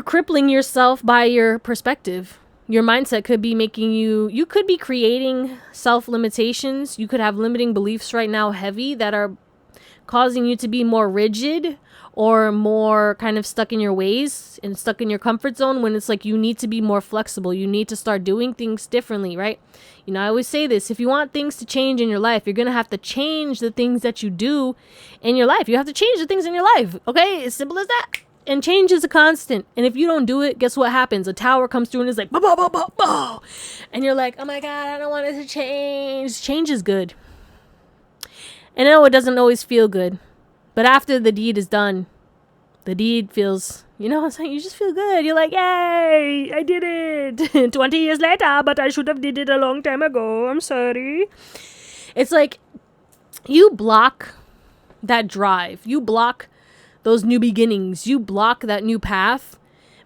crippling yourself by your perspective. Your mindset could be making you could be creating self-limitations. You could have limiting beliefs right now heavy that are causing you to be more rigid or more kind of stuck in your ways and stuck in your comfort zone, when it's like you need to be more flexible. You need to start doing things differently, right? You know, I always say this, if you want things to change in your life, you're going to have to change the things that you do in your life. You have to change the things in your life, okay? As simple as that. And change is a constant. And if you don't do it, guess what happens? A tower comes through and is like, bow, bow, bow, bow, bow. And you're like, oh my God, I don't want it to change. Change is good. And I know it doesn't always feel good. But after the deed is done, the deed feels, you know what I'm saying? You just feel good. You're like, yay, I did it. 20 years later, but I should have did it a long time ago. I'm sorry. It's like you block that drive. You block those new beginnings. You block that new path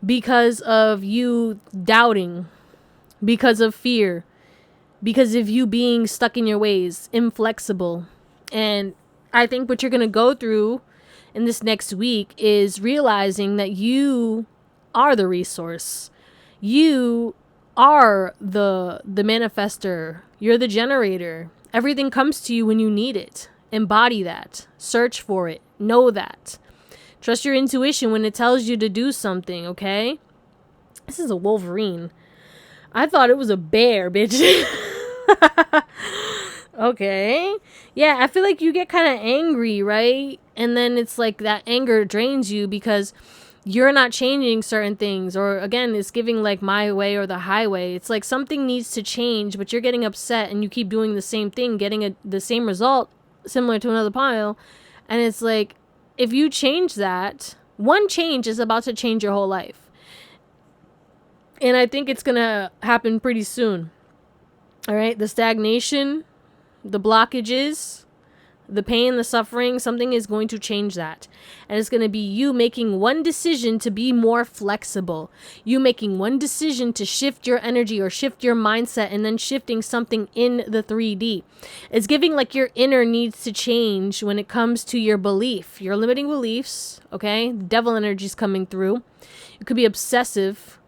because of you doubting, because of fear, because of you being stuck in your ways, inflexible. And I think what you're going to go through in this next week is realizing that you are the resource. You are the manifester. You're the generator. Everything comes to you when you need it. Embody that. Search for it. Know that. Trust your intuition when it tells you to do something, okay? This is a Wolverine. I thought it was a bear, bitch. Okay. Yeah, I feel like you get kind of angry, right? And then it's like that anger drains you because you're not changing certain things. Or again, it's giving like my way or the highway. It's like something needs to change, but you're getting upset and you keep doing the same thing, getting the same result, similar to another pile. And it's like, if you change that, one change is about to change your whole life. And I think it's going to happen pretty soon. All right. The stagnation, the blockages, the pain, the suffering, something is going to change that. And it's going to be you making one decision to be more flexible. You making one decision to shift your energy or shift your mindset, and then shifting something in the 3D. It's giving like your inner needs to change when it comes to your belief, your limiting beliefs, okay? Devil energy is coming through. You could be obsessive,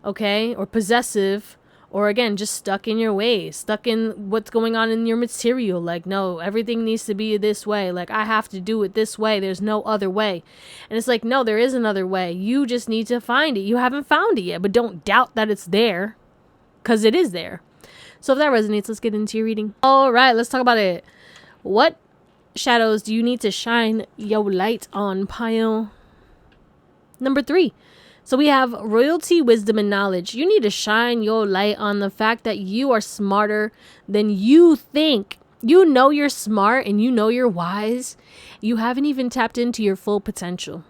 okay? Or possessive. Or again, just stuck in your ways, stuck in what's going on in your material. Like, no, everything needs to be this way. Like, I have to do it this way. There's no other way. And it's like, no, there is another way. You just need to find it. You haven't found it yet, but don't doubt that it's there, because it is there. So if that resonates, let's get into your reading. All right, let's talk about it. What shadows do you need to shine your light on, pile number 3? So we have royalty, wisdom, and knowledge. You need to shine your light on the fact that you are smarter than you think. You know you're smart and you know you're wise. You haven't even tapped into your full potential.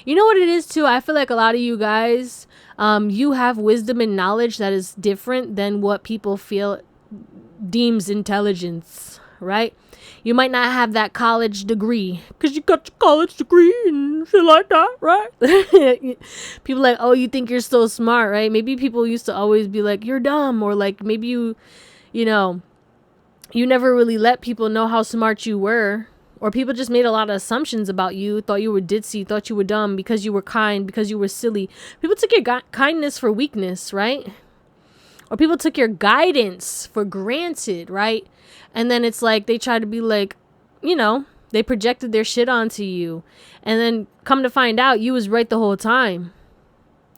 You know what it is too? I feel like a lot of you guys, you have wisdom and knowledge that is different than what people feel deems intelligence, right? You might not have that college degree because you got your college degree and shit like that, right? People like, oh, you think you're so smart, right? Maybe people used to always be like, you're dumb, or like maybe you know, You never really let people know how smart you were. Or people just made a lot of assumptions about you, thought you were ditzy, thought you were dumb because you were kind, because you were silly. People took your kindness for weakness, right? Or people took your guidance for granted, right? And then it's like they try to be like, you know, they projected their shit onto you. And then come to find out, you was right the whole time.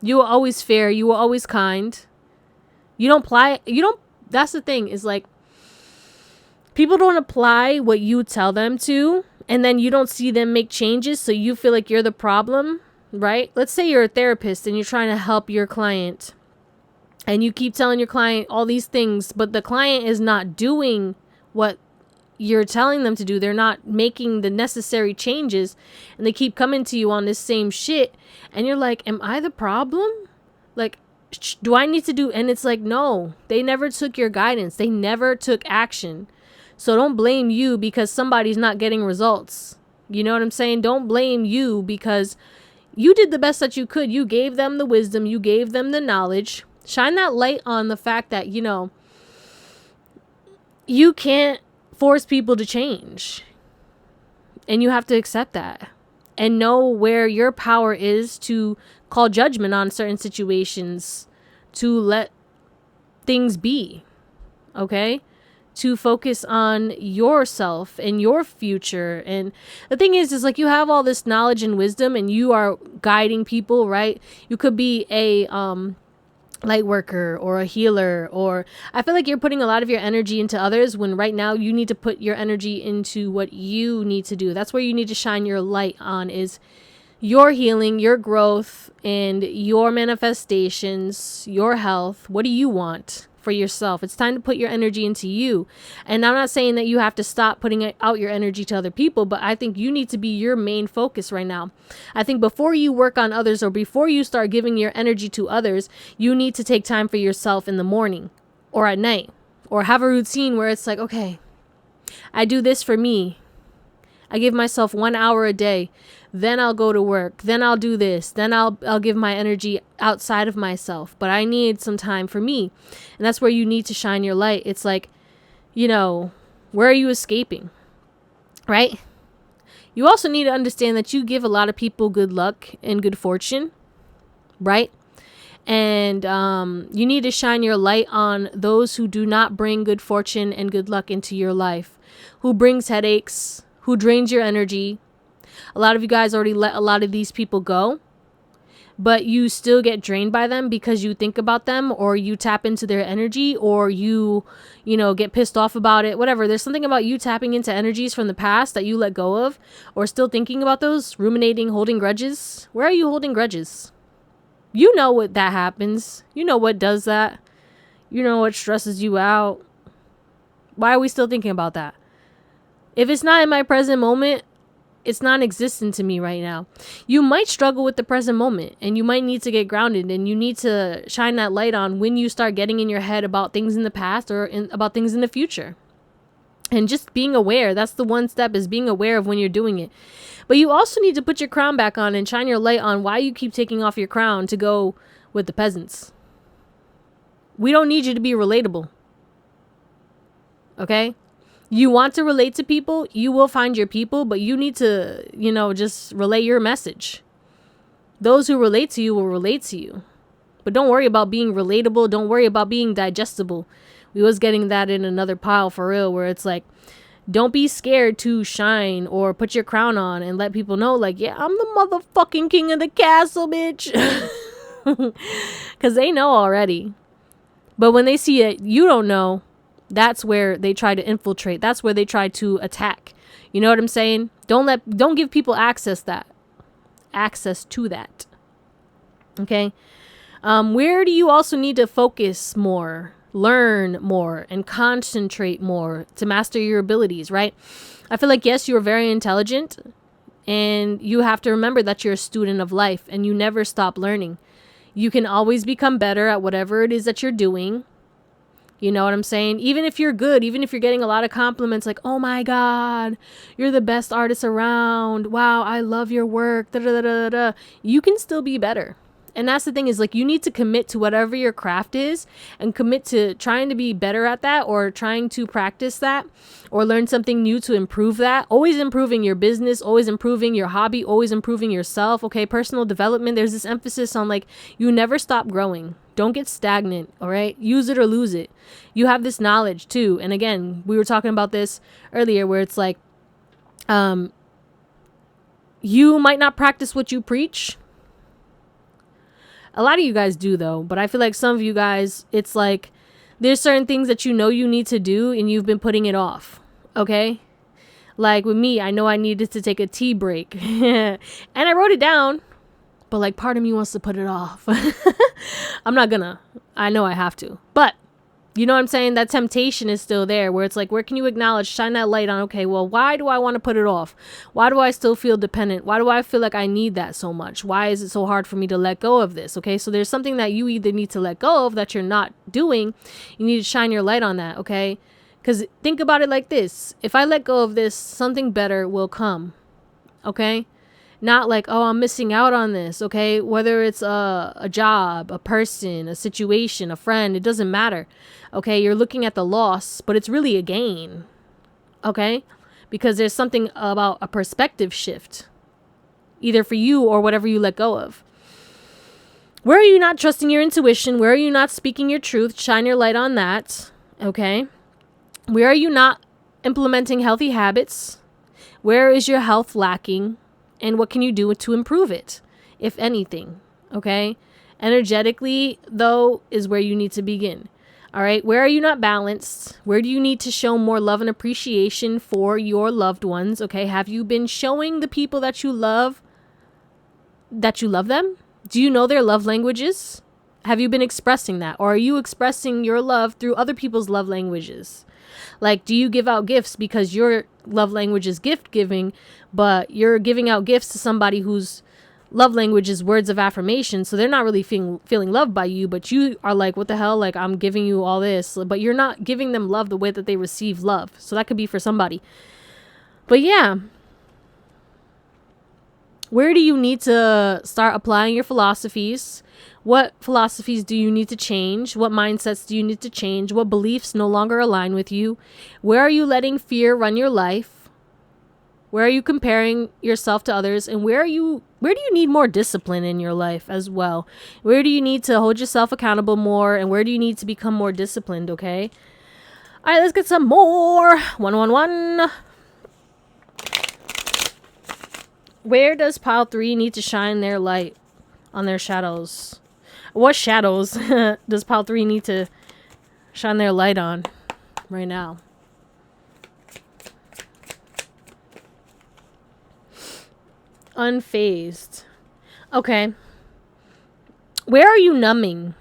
You were always fair. You were always kind. That's the thing, is like, people don't apply what you tell them to, and then you don't see them make changes, so you feel like you're the problem, right? Let's say you're a therapist and you're trying to help your client, and you keep telling your client all these things, but the client is not doing what you're telling them to do. They're not making the necessary changes, and they keep coming to you on this same shit, and you're like, am I the problem? Like, do I need to do? And it's like, no, they never took your guidance. They never took action. So don't blame you because somebody's not getting results. You know what I'm saying? Don't blame you because you did the best that you could. You gave them the wisdom. You gave them the knowledge. Shine that light on the fact that, you know, you can't force people to change. And you have to accept that. And know where your power is to call judgment on certain situations. To let things be. Okay? To focus on yourself and your future. And the thing is like, you have all this knowledge and wisdom and you are guiding people, right? You could be a light worker or a healer, or I feel like you're putting a lot of your energy into others when right now you need to put your energy into what you need to do. That's where you need to shine your light on, is your healing, your growth, and your manifestations, your health. What do you want for yourself? It's time to put your energy into you. And I'm not saying that you have to stop putting out your energy to other people, but I think you need to be your main focus right now. I think before you work on others, or before you start giving your energy to others, you need to take time for yourself in the morning or at night, or have a routine where it's like, okay, I do this for me. I give myself 1 hour a day. Then I'll go to work. Then I'll do this. Then I'll give my energy outside of myself. But I need some time for me. And that's where you need to shine your light. It's like, you know, where are you escaping? Right? You also need to understand that you give a lot of people good luck and good fortune. Right? And you need to shine your light on those who do not bring good fortune and good luck into your life. Who brings headaches, who drains your energy. A lot of you guys already let a lot of these people go, but you still get drained by them because you think about them, or you tap into their energy, or you know, get pissed off about it, whatever. There's something about you tapping into energies from the past that you let go of, or still thinking about those, ruminating, holding grudges. Where are you holding grudges? You know what that happens. You know what does that. You know what stresses you out. Why are we still thinking about that? If it's not in my present moment, it's non-existent to me right now. You might struggle with the present moment, and you might need to get grounded, and you need to shine that light on when you start getting in your head about things in the past, or about things in the future. And just being aware. That's the one step, is being aware of when you're doing it. But you also need to put your crown back on and shine your light on why you keep taking off your crown to go with the peasants. We don't need you to be relatable. Okay? You want to relate to people, you will find your people, but you need to, you know, just relay your message. Those who relate to you will relate to you. But don't worry about being relatable. Don't worry about being digestible. We was getting that in another pile for real, where it's like, don't be scared to shine or put your crown on and let people know, like, yeah, I'm the motherfucking king of the castle, bitch. Because they know already. But when they see it, you don't know. That's where they try to infiltrate. That's where they try to attack. You know what I'm saying? Don't give people access to that. Okay? Where do you also need to focus more, learn more, and concentrate more to master your abilities, right? I feel like, yes, you're very intelligent, and you have to remember that you're a student of life, and you never stop learning. You can always become better at whatever it is that you're doing. You know what I'm saying? Even if you're good, even if you're getting a lot of compliments like, oh my God, you're the best artist around. Wow, I love your work. Da, da, da, da, da. You can still be better. And that's the thing, is like, you need to commit to whatever your craft is and commit to trying to be better at that, or trying to practice that, or learn something new to improve that. Always improving your business, always improving your hobby, always improving yourself. Okay. Personal development. There's this emphasis on like, you never stop growing. Don't get stagnant. All right. Use it or lose it. You have this knowledge too. And again, we were talking about this earlier, where it's like, you might not practice what you preach. A lot of you guys do though, but I feel like some of you guys, it's like there's certain things that you know you need to do and you've been putting it off. Okay. Like with me, I know I needed to take a tea break and I wrote it down, but like part of me wants to put it off. I'm not gonna, I know I have to, but you know what I'm saying? That temptation is still there, where it's like, where can you acknowledge, shine that light on, okay, well, why do I want to put it off? Why do I still feel dependent? Why do I feel like I need that so much? Why is it so hard for me to let go of this? Okay, so there's something that you either need to let go of that you're not doing. You need to shine your light on that, okay? Because think about it like this. If I let go of this, something better will come, okay? Not like, oh, I'm missing out on this, okay? Whether it's a job, a person, a situation, a friend, it doesn't matter, okay? You're looking at the loss, but it's really a gain, okay? Because there's something about a perspective shift, either for you or whatever you let go of. Where are you not trusting your intuition? Where are you not speaking your truth? Shine your light on that, okay? Where are you not implementing healthy habits? Where is your health lacking? And what can you do to improve it, if anything, okay? Energetically, though, is where you need to begin, all right? Where are you not balanced? Where do you need to show more love and appreciation for your loved ones, okay? Have you been showing the people that you love them? Do you know their love languages? Have you been expressing that? Or are you expressing your love through other people's love languages? Like, do you give out gifts because your love language is gift giving, but you're giving out gifts to somebody whose love language is words of affirmation, so they're not really feeling loved by you, but you are like, what the hell, like, I'm giving you all this, but you're not giving them love the way that they receive love. So that could be for somebody. But yeah, where do you need to start applying your philosophies? What philosophies do you need to change? What mindsets do you need to change? What beliefs no longer align with you? Where are you letting fear run your life? Where are you comparing yourself to others? And where do you need more discipline in your life as well? Where do you need to hold yourself accountable more? And where do you need to become more disciplined, okay? All right, let's get some more. 111. Where does pile 3 need to shine their light on their shadows? What shadows does pile 3 need to shine their light on right now? Unfazed. Okay. Where are you numbing?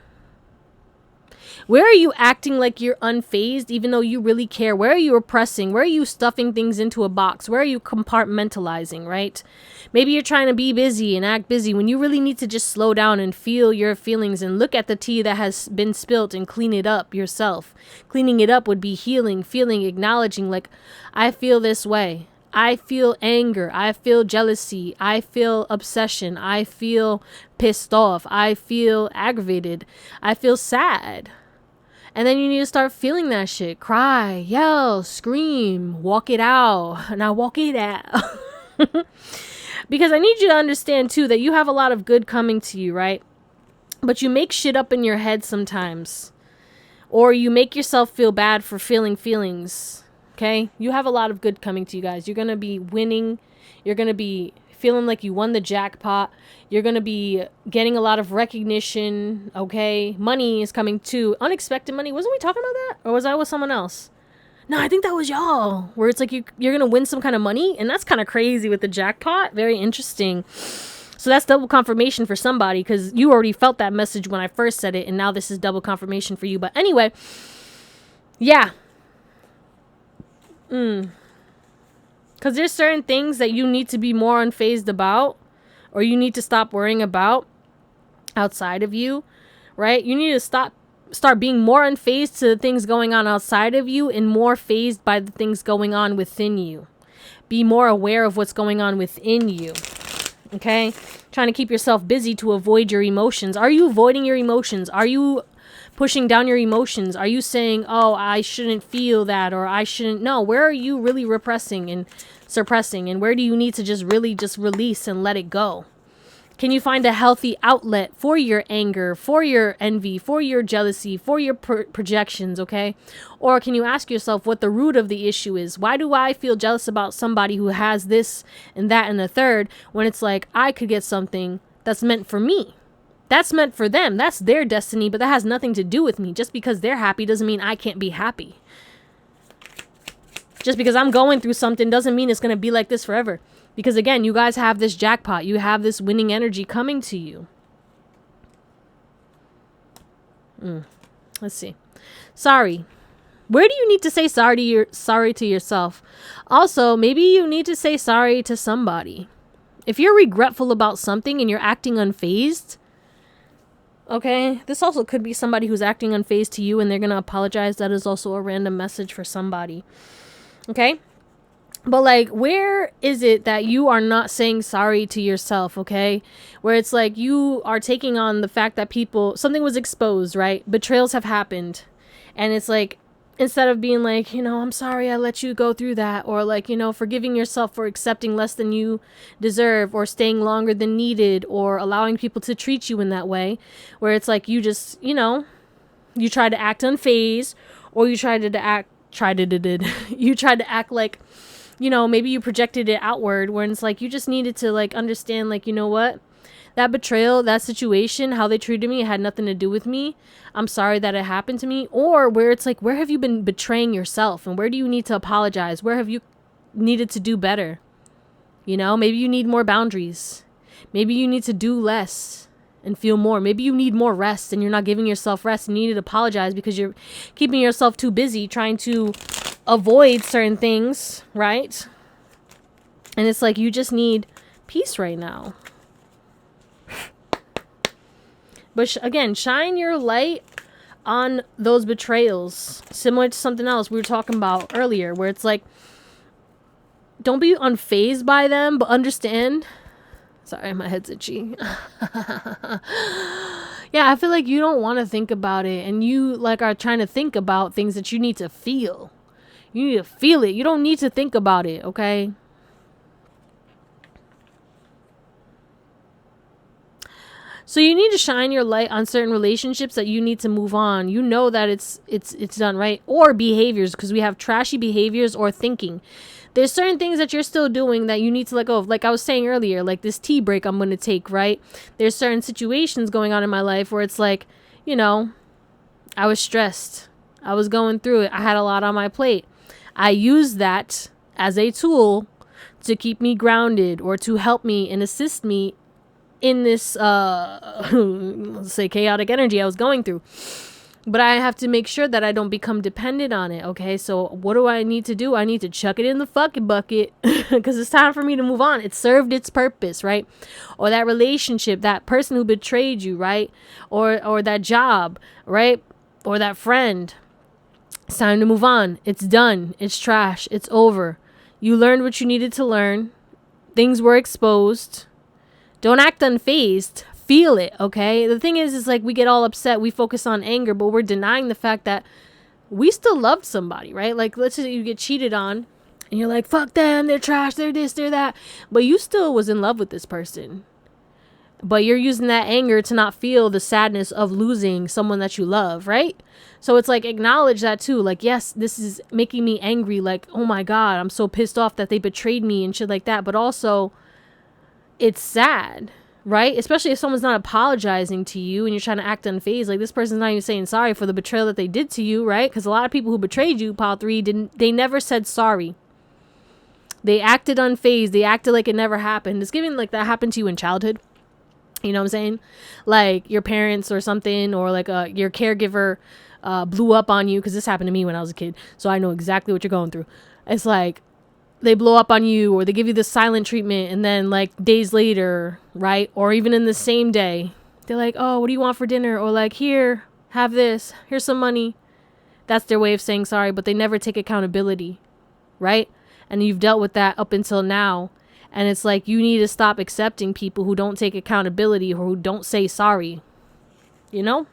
Where are you acting like you're unfazed even though you really care? Where are you repressing? Where are you stuffing things into a box? Where are you compartmentalizing, right? Maybe you're trying to be busy and act busy when you really need to just slow down and feel your feelings and look at the tea that has been spilt and clean it up yourself. Cleaning it up would be healing, feeling, acknowledging, like, I feel this way. I feel anger. I feel jealousy. I feel obsession. I feel pissed off. I feel aggravated. I feel sad. And then you need to start feeling that shit. Cry, yell, scream, walk it out. Now walk it out. Because I need you to understand too that you have a lot of good coming to you, right? But you make shit up in your head sometimes. Or you make yourself feel bad for feeling feelings. Okay? You have a lot of good coming to you guys. You're going to be winning. You're going to be feeling like you won the jackpot. You're going to be getting a lot of recognition, okay? Money is coming too. Unexpected money. Wasn't we talking about that? Or was I with someone else? No, I think that was y'all. Where it's like you're going to win some kind of money. And that's kind of crazy with the jackpot. Very interesting. So that's double confirmation for somebody because you already felt that message when I first said it. And now this is double confirmation for you. But anyway, yeah. Because there's certain things that you need to be more unfazed about, or you need to stop worrying about outside of you, right? You need to start being more unfazed to the things going on outside of you and more fazed by the things going on within you. Be more aware of what's going on within you. Okay? Trying to keep yourself busy to avoid your emotions. Are you avoiding your emotions? Are you pushing down your emotions? Are you saying, oh, I shouldn't feel that, or I shouldn't? No, where are you really repressing and suppressing? And where do you need to just really just release and let it go? Can you find a healthy outlet for your anger, for your envy, for your jealousy, for your projections, okay? Or can you ask yourself what the root of the issue is? Why do I feel jealous about somebody who has this and that and the third, when it's like I could get something that's meant for me? That's meant for them. That's their destiny, but that has nothing to do with me. Just because they're happy doesn't mean I can't be happy. Just because I'm going through something doesn't mean it's going to be like this forever. Because again, you guys have this jackpot. You have this winning energy coming to you. Let's see. Sorry. Where do you need to say sorry to yourself? Also, maybe you need to say sorry to somebody. If you're regretful about something and you're acting unfazed, okay, this also could be somebody who's acting unfazed to you and they're going to apologize. That is also a random message for somebody. Okay? But like, where is it that you are not saying sorry to yourself, okay? Where it's like you are taking on the fact that something was exposed, right? Betrayals have happened. And it's like, instead of being like, I'm sorry I let you go through that. Or like, forgiving yourself for accepting less than you deserve, or staying longer than needed, or allowing people to treat you in that way. Where it's like you just, you try to act unfazed, or you try to act like, maybe you projected it outward, when it's like you just needed to like understand, like, what? That betrayal, that situation, how they treated me, it had nothing to do with me. I'm sorry that it happened to me. Or where it's like, where have you been betraying yourself? And where do you need to apologize? Where have you needed to do better? Maybe you need more boundaries. Maybe you need to do less and feel more. Maybe you need more rest and you're not giving yourself rest, and you need to apologize because you're keeping yourself too busy trying to avoid certain things, right? And it's like you just need peace right now. But again, shine your light on those betrayals, similar to something else we were talking about earlier, where it's like, don't be unfazed by them, but understand. Sorry, my head's itchy. Yeah, I feel like you don't want to think about it, and you like are trying to think about things that you need to feel. You need to feel it. You don't need to think about it, okay? So you need to shine your light on certain relationships that you need to move on. You know that it's done, right? Or behaviors, because we have trashy behaviors or thinking. There's certain things that you're still doing that you need to let go of. Like I was saying earlier, like this tea break I'm going to take, right? There's certain situations going on in my life where it's like, I was stressed. I was going through it. I had a lot on my plate. I used that as a tool to keep me grounded, or to help me and assist me in this, let's say, chaotic energy I was going through. But I have to make sure that I don't become dependent on it, okay? So what do I need to do? I need to chuck it in the fucking bucket because it's time for me to move on. It served its purpose, right? Or that relationship, that person who betrayed you, right? Or that job, right? Or that friend. It's time to move on. It's done. It's trash. It's over. You learned what you needed to learn. Things were exposed. Don't act unfazed. Feel it, okay? The thing is like we get all upset. We focus on anger, but we're denying the fact that we still loved somebody, right? Like, let's say you get cheated on and you're like, fuck them. They're trash. They're this, they're that. But you still was in love with this person. But you're using that anger to not feel the sadness of losing someone that you love, right? So it's like, acknowledge that too. Like, yes, this is making me angry. Like, oh my God, I'm so pissed off that they betrayed me and shit like that. But also, it's sad, right? Especially if someone's not apologizing to you and you're trying to act unfazed. Like, this person's not even saying sorry for the betrayal that they did to you, right? Because a lot of people who betrayed you, pile 3, they never said sorry. They acted unfazed. They acted like it never happened. It's giving like that happened to you in childhood. You know what I'm saying? Like your parents or something, or like your caregiver blew up on you, because this happened to me when I was a kid. So I know exactly what you're going through. It's like they blow up on you, or they give you this silent treatment, and then like days later, right? Or even in the same day, they're like, oh, what do you want for dinner? Or like, here, have this. Here's some money. That's their way of saying sorry, but they never take accountability, right? And you've dealt with that up until now. And it's like, you need to stop accepting people who don't take accountability or who don't say sorry, you know?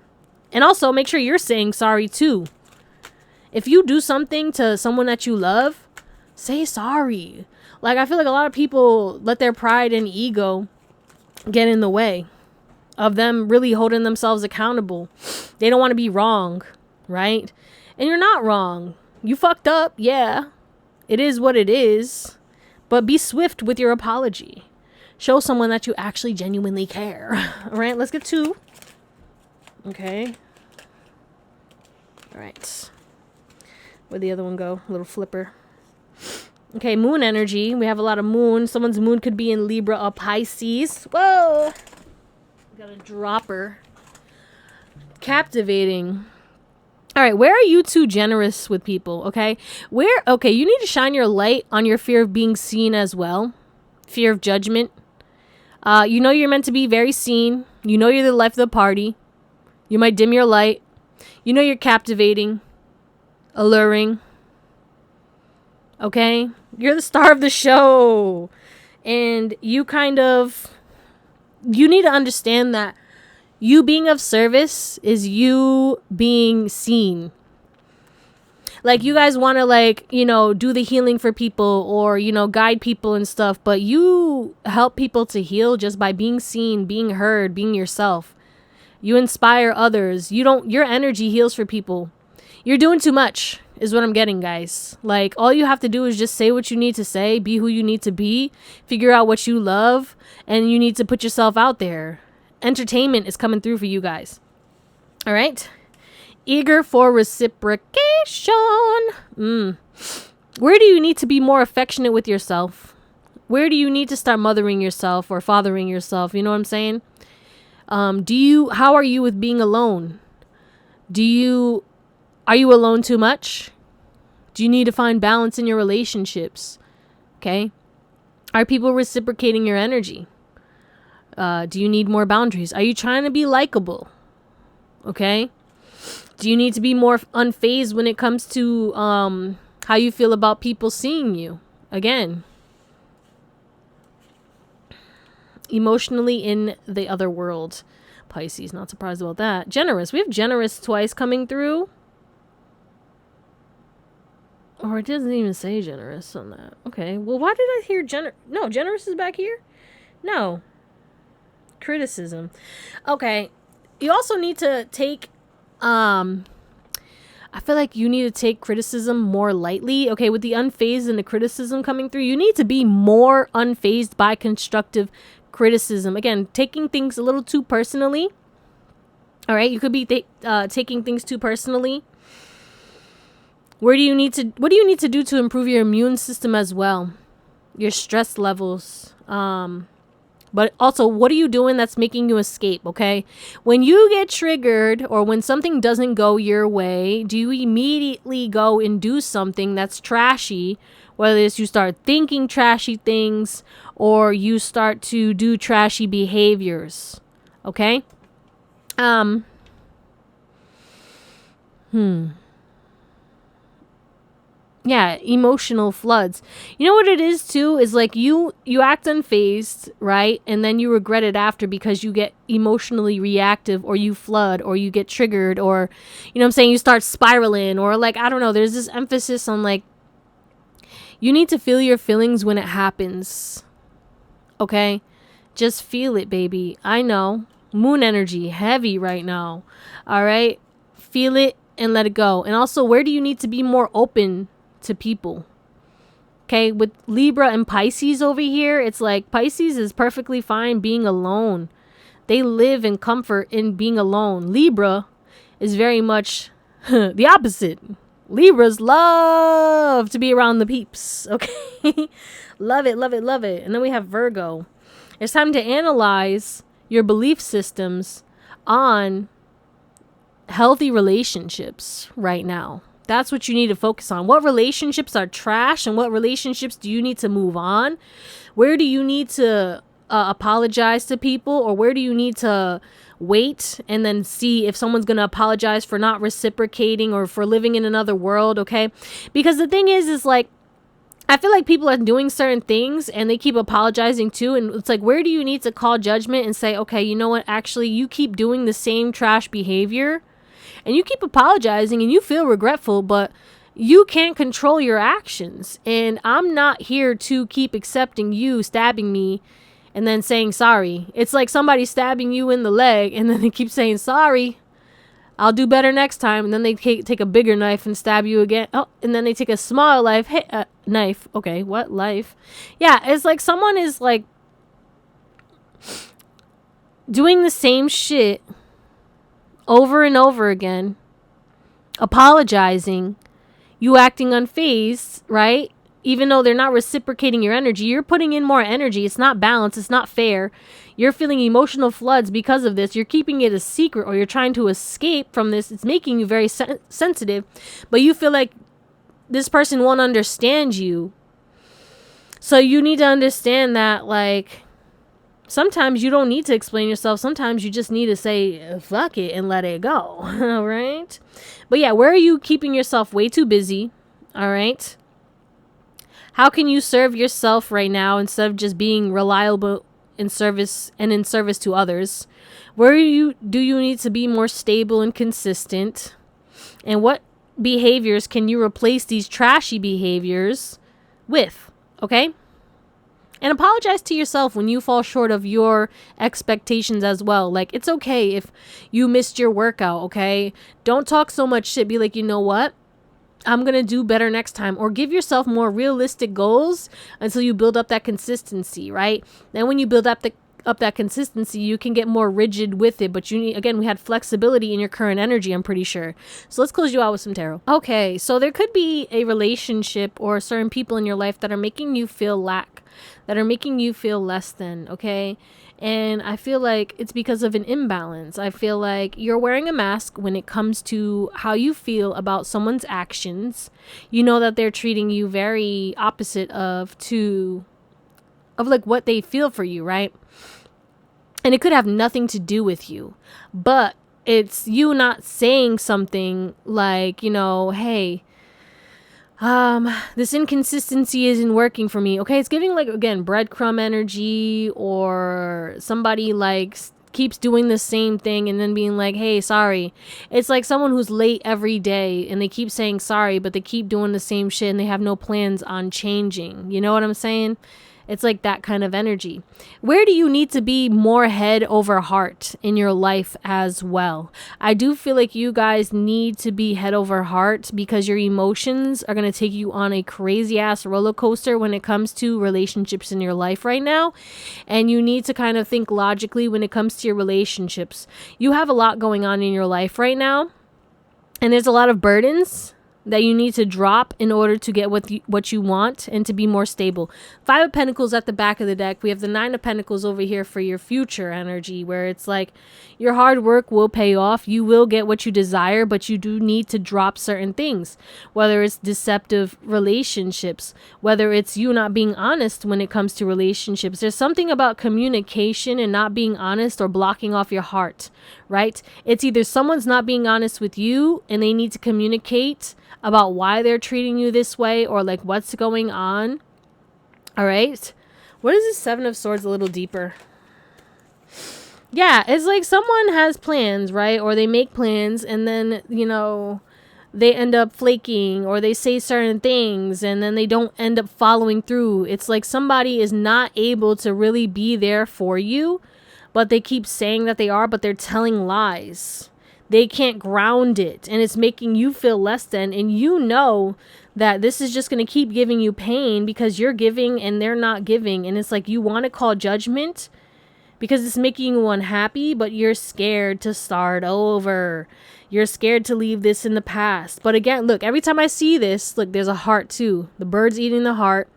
And also make sure you're saying sorry too. If you do something to someone that you love, say sorry. Like, I feel like a lot of people let their pride and ego get in the way of them really holding themselves accountable. They don't want to be wrong, right? And you're not wrong. You fucked up, yeah. It is what it is. But be swift with your apology. Show someone that you actually genuinely care. All right, let's get 2. Okay. All right. Where'd the other one go? Little flipper. Okay, moon energy. We have a lot of moon. Someone's moon could be in Libra or Pisces. Whoa! Got a dropper. Captivating. All right, where are you too generous with people, okay? Okay, you need to shine your light on your fear of being seen as well. Fear of judgment. You know you're meant to be very seen. You know you're the life of the party. You might dim your light. You know you're captivating, alluring. Okay? You're the star of the show. And you need to understand that you being of service is you being seen. Like, you guys want to, like, you know, do the healing for people or, you know, guide people and stuff. But you help people to heal just by being seen, being heard, being yourself. You inspire others. Your energy heals for people. You're doing too much is what I'm getting, guys. Like, all you have to do is just say what you need to say, be who you need to be, figure out what you love, and you need to put yourself out there. Entertainment is coming through for you guys. All right? Eager for reciprocation. Where do you need to be more affectionate with yourself? Where do you need to start mothering yourself or fathering yourself? You know what I'm saying? How are you with being alone? Are you alone too much? Do you need to find balance in your relationships? Okay? Are people reciprocating your energy? Do you need more boundaries? Are you trying to be likable? Okay? Do you need to be more unfazed when it comes to how you feel about people seeing you? Again, emotionally in the other world. Pisces, not surprised about that. Generous. We have generous twice coming through. Or it doesn't even say generous on that. Okay. Well, why did I hear No, generous is back here? No. Criticism. Okay. You also need to take I feel like you need to take criticism more lightly. Okay, with the unfazed and the criticism coming through, you need to be more unfazed by constructive criticism. Again, taking things a little too personally. All right, you could be taking things too personally. What do you need to do to improve your immune system as well? Your stress levels. But also, what are you doing that's making you escape, okay? When you get triggered or when something doesn't go your way, do you immediately go and do something that's trashy? Whether it's you start thinking trashy things or you start to do trashy behaviors, okay? Yeah, emotional floods. You know what it is too? Is like you act unfazed, right? And then you regret it after because you get emotionally reactive or you flood or you get triggered or, you know what I'm saying, you start spiraling or like, I don't know, there's this emphasis on like, you need to feel your feelings when it happens. Okay? Just feel it, baby. I know. Moon energy, heavy right now. All right? Feel it and let it go. And also, where do you need to be more open to people? Okay, with Libra and Pisces over here, it's like Pisces is perfectly fine being alone. They live in comfort in being alone. Libra is very much the opposite. Libras love to be around the peeps. Okay, love it, love it, love it. And then we have Virgo. It's time to analyze your belief systems on healthy relationships right now. That's what you need to focus on. What relationships are trash and what relationships do you need to move on? Where do you need to apologize to people, or where do you need to wait and then see if someone's going to apologize for not reciprocating or for living in another world, okay? Because the thing is like, I feel like people are doing certain things and they keep apologizing too. And it's like, where do you need to call judgment and say, okay, you know what? Actually, you keep doing the same trash behavior and you keep apologizing and you feel regretful, but you can't control your actions. And I'm not here to keep accepting you stabbing me and then saying sorry. It's like somebody stabbing you in the leg and then they keep saying sorry. I'll do better next time. And then they take a bigger knife and stab you again. Oh, and then they take a smaller knife. Okay, what? Life? Yeah, it's like someone is like doing the same shit over and over again, apologizing, you acting unfazed, right? Even though they're not reciprocating your energy, you're putting in more energy. It's not balanced. It's not fair. You're feeling emotional floods because of this. You're keeping it a secret, or you're trying to escape from this. It's making you very sensitive, but you feel like this person won't understand you. So you need to understand that, like, sometimes you don't need to explain yourself. Sometimes you just need to say, fuck it, and let it go. All right? But yeah, where are you keeping yourself way too busy? All right? How can you serve yourself right now instead of just being reliable in service to others? Where do you need to be more stable and consistent? And what behaviors can you replace these trashy behaviors with? Okay? And apologize to yourself when you fall short of your expectations as well. Like, it's okay if you missed your workout, okay? Don't talk so much shit. Be like, you know what? I'm going to do better next time. Or give yourself more realistic goals until you build up that consistency, right? Then when you build up that consistency, you can get more rigid with it. But you need, again, we had flexibility in your current energy, I'm pretty sure. So let's close you out with some tarot. Okay, so there could be a relationship or certain people in your life that are making you feel lack, that are making you feel less than, okay? And I feel like it's because of an imbalance. I feel like you're wearing a mask when it comes to how you feel about someone's actions. You know that they're treating you very opposite of like what they feel for you, right? And it could have nothing to do with you, but it's you not saying something like, you know, hey, this inconsistency isn't working for me. Okay, it's giving, like, again, breadcrumb energy, or somebody like keeps doing the same thing and then being like, hey, sorry. It's like someone who's late every day and they keep saying sorry, but they keep doing the same shit and they have no plans on changing. You know what I'm saying? It's like that kind of energy. Where do you need to be more head over heart in your life as well? I do feel like you guys need to be head over heart because your emotions are going to take you on a crazy ass roller coaster when it comes to relationships in your life right now. And you need to kind of think logically when it comes to your relationships. You have a lot going on in your life right now, and there's a lot of burdens that you need to drop in order to get what you want and to be more stable. 5 of Pentacles at the back of the deck. We have the 9 of Pentacles over here for your future energy, where it's like your hard work will pay off. You will get what you desire, but you do need to drop certain things, whether it's deceptive relationships, whether it's you not being honest when it comes to relationships. There's something about communication and not being honest or blocking off your heart, right? It's either someone's not being honest with you and they need to communicate about why they're treating you this way, or like what's going on. All right. What is this 7 of Swords a little deeper? Yeah, it's like someone has plans, right? Or they make plans and then, you know, they end up flaking, or they say certain things and then they don't end up following through. It's like somebody is not able to really be there for you, but they keep saying that they are, but they're telling lies. They can't ground it, and it's making you feel less than, and you know that this is just going to keep giving you pain because you're giving and they're not giving. And it's like you want to call judgment because it's making you unhappy, but you're scared to start over. You're scared to leave this in the past. But again, look, every time I see this, look, there's a heart too. The bird's eating the heart.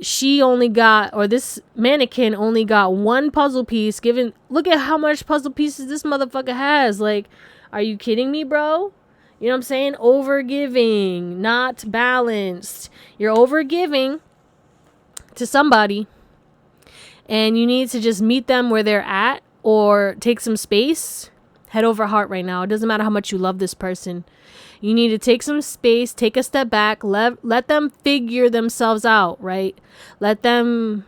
She only got, or this mannequin only got 1 puzzle piece given. Look at how much puzzle pieces this motherfucker has. Like, are you kidding me, bro? You know what I'm saying? Overgiving, not balanced. You're overgiving to somebody, and you need to just meet them where they're at, or take some space, head over heart right now. It doesn't matter how much you love this person. You need to take some space, take a step back, let them figure themselves out, right? Let them.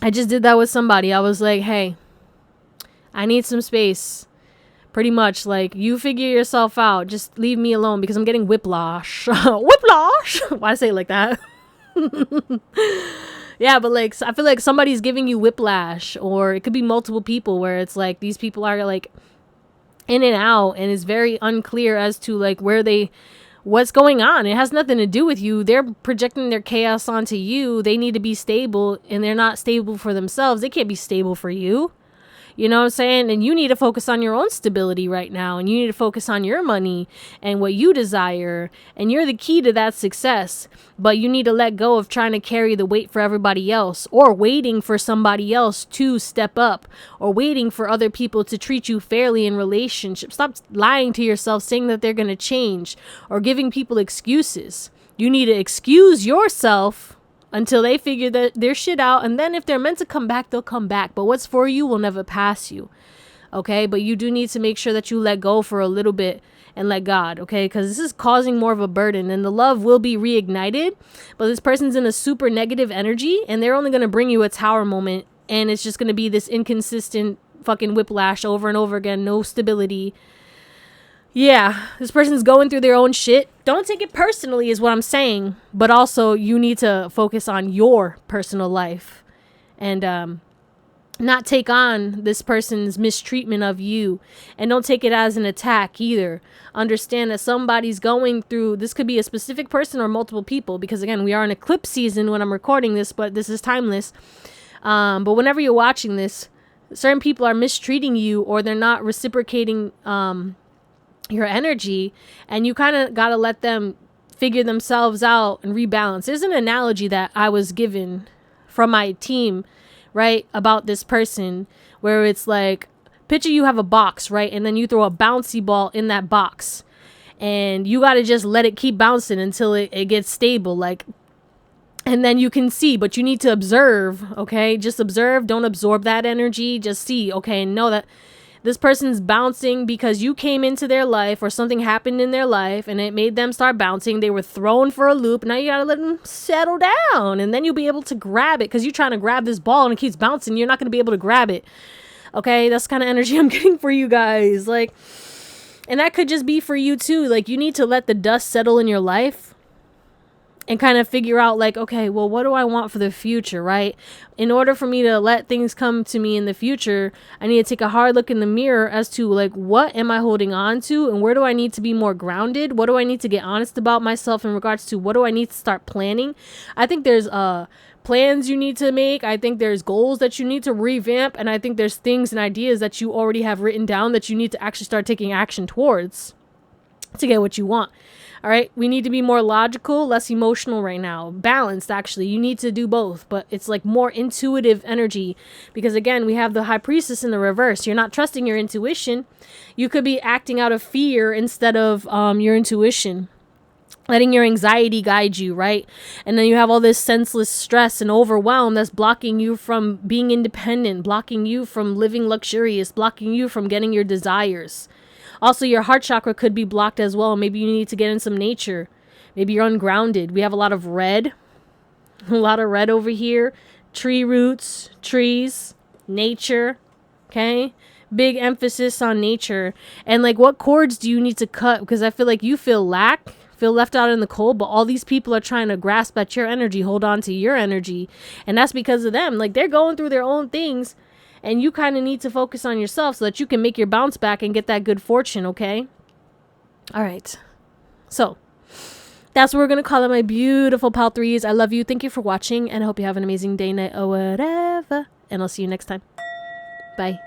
I just did that with somebody. I was like, hey, I need some space. Pretty much, like, you figure yourself out. Just leave me alone because I'm getting whiplash. Whiplash! Why say it like that? Yeah, but like, I feel like somebody's giving you whiplash, or it could be multiple people where it's like these people are like in and out, and it's very unclear as to like what's going on. It has nothing to do with you. They're projecting their chaos onto you. They need to be stable, and they're not stable for themselves. They can't be stable for you. You know what I'm saying? And you need to focus on your own stability right now. And you need to focus on your money and what you desire. And you're the key to that success. But you need to let go of trying to carry the weight for everybody else, or waiting for somebody else to step up, or waiting for other people to treat you fairly in relationships. Stop lying to yourself, saying that they're going to change, or giving people excuses. You need to excuse yourself until they figure their shit out. And then if they're meant to come back, they'll come back. But what's for you will never pass you. Okay? But you do need to make sure that you let go for a little bit and let God. Okay? Because this is causing more of a burden. And the love will be reignited. But this person's in a super negative energy. And they're only going to bring you a tower moment. And it's just going to be this inconsistent fucking whiplash over and over again. No stability. Yeah, this person's going through their own shit. Don't take it personally is what I'm saying. But also, you need to focus on your personal life. And not take on this person's mistreatment of you. And don't take it as an attack either. Understand that somebody's going through... This could be a specific person or multiple people. Because again, we are in eclipse season when I'm recording this. But this is timeless. But whenever you're watching this, certain people are mistreating you. Or they're not reciprocating... your energy, and you kind of got to let them figure themselves out and rebalance. There's an analogy that I was given from my team, right, about this person, where it's like, picture you have a box, right, and then you throw a bouncy ball in that box, and you got to just let it keep bouncing until it gets stable, like, and then you can see, but you need to observe, okay, just observe, don't absorb that energy, just see, okay, and know that this person's bouncing because you came into their life, or something happened in their life and it made them start bouncing. They were thrown for a loop. Now you got to let them settle down, and then you'll be able to grab it, because you're trying to grab this ball and it keeps bouncing. You're not going to be able to grab it. Okay, that's the kind of energy I'm getting for you guys. Like, and that could just be for you too. Like, you need to let the dust settle in your life and kind of figure out, like, okay, well, what do I want for the future, right? In order for me to let things come to me in the future, I need to take a hard look in the mirror as to, like, what am I holding on to, and where do I need to be more grounded? What do I need to get honest about myself in regards to what do I need to start planning? I think there's plans you need to make. I think there's goals that you need to revamp, and I think there's things and ideas that you already have written down that you need to actually start taking action towards to get what you want. All right, we need to be more logical, less emotional right now. Balanced, actually. You need to do both, but it's like more intuitive energy, because again, we have the High Priestess in the reverse. You're not trusting your intuition. You could be acting out of fear instead of your intuition, letting your anxiety guide you, right? And then you have all this senseless stress and overwhelm that's blocking you from being independent, blocking you from living luxurious, blocking you from getting your desires. Also, your heart chakra could be blocked as well. Maybe you need to get in some nature. Maybe you're ungrounded. We have a lot of red. A lot of red over here. Tree roots, trees, nature. Okay? Big emphasis on nature. And like, what cords do you need to cut? Because I feel like you feel left out in the cold, but all these people are trying to grasp at your energy, hold on to your energy. And that's because of them. Like, they're going through their own things. And you kind of need to focus on yourself so that you can make your bounce back and get that good fortune, okay? All right. So, that's what we're going to call it, my beautiful pal threes. I love you. Thank you for watching, and I hope you have an amazing day, night, or whatever. And I'll see you next time. Bye.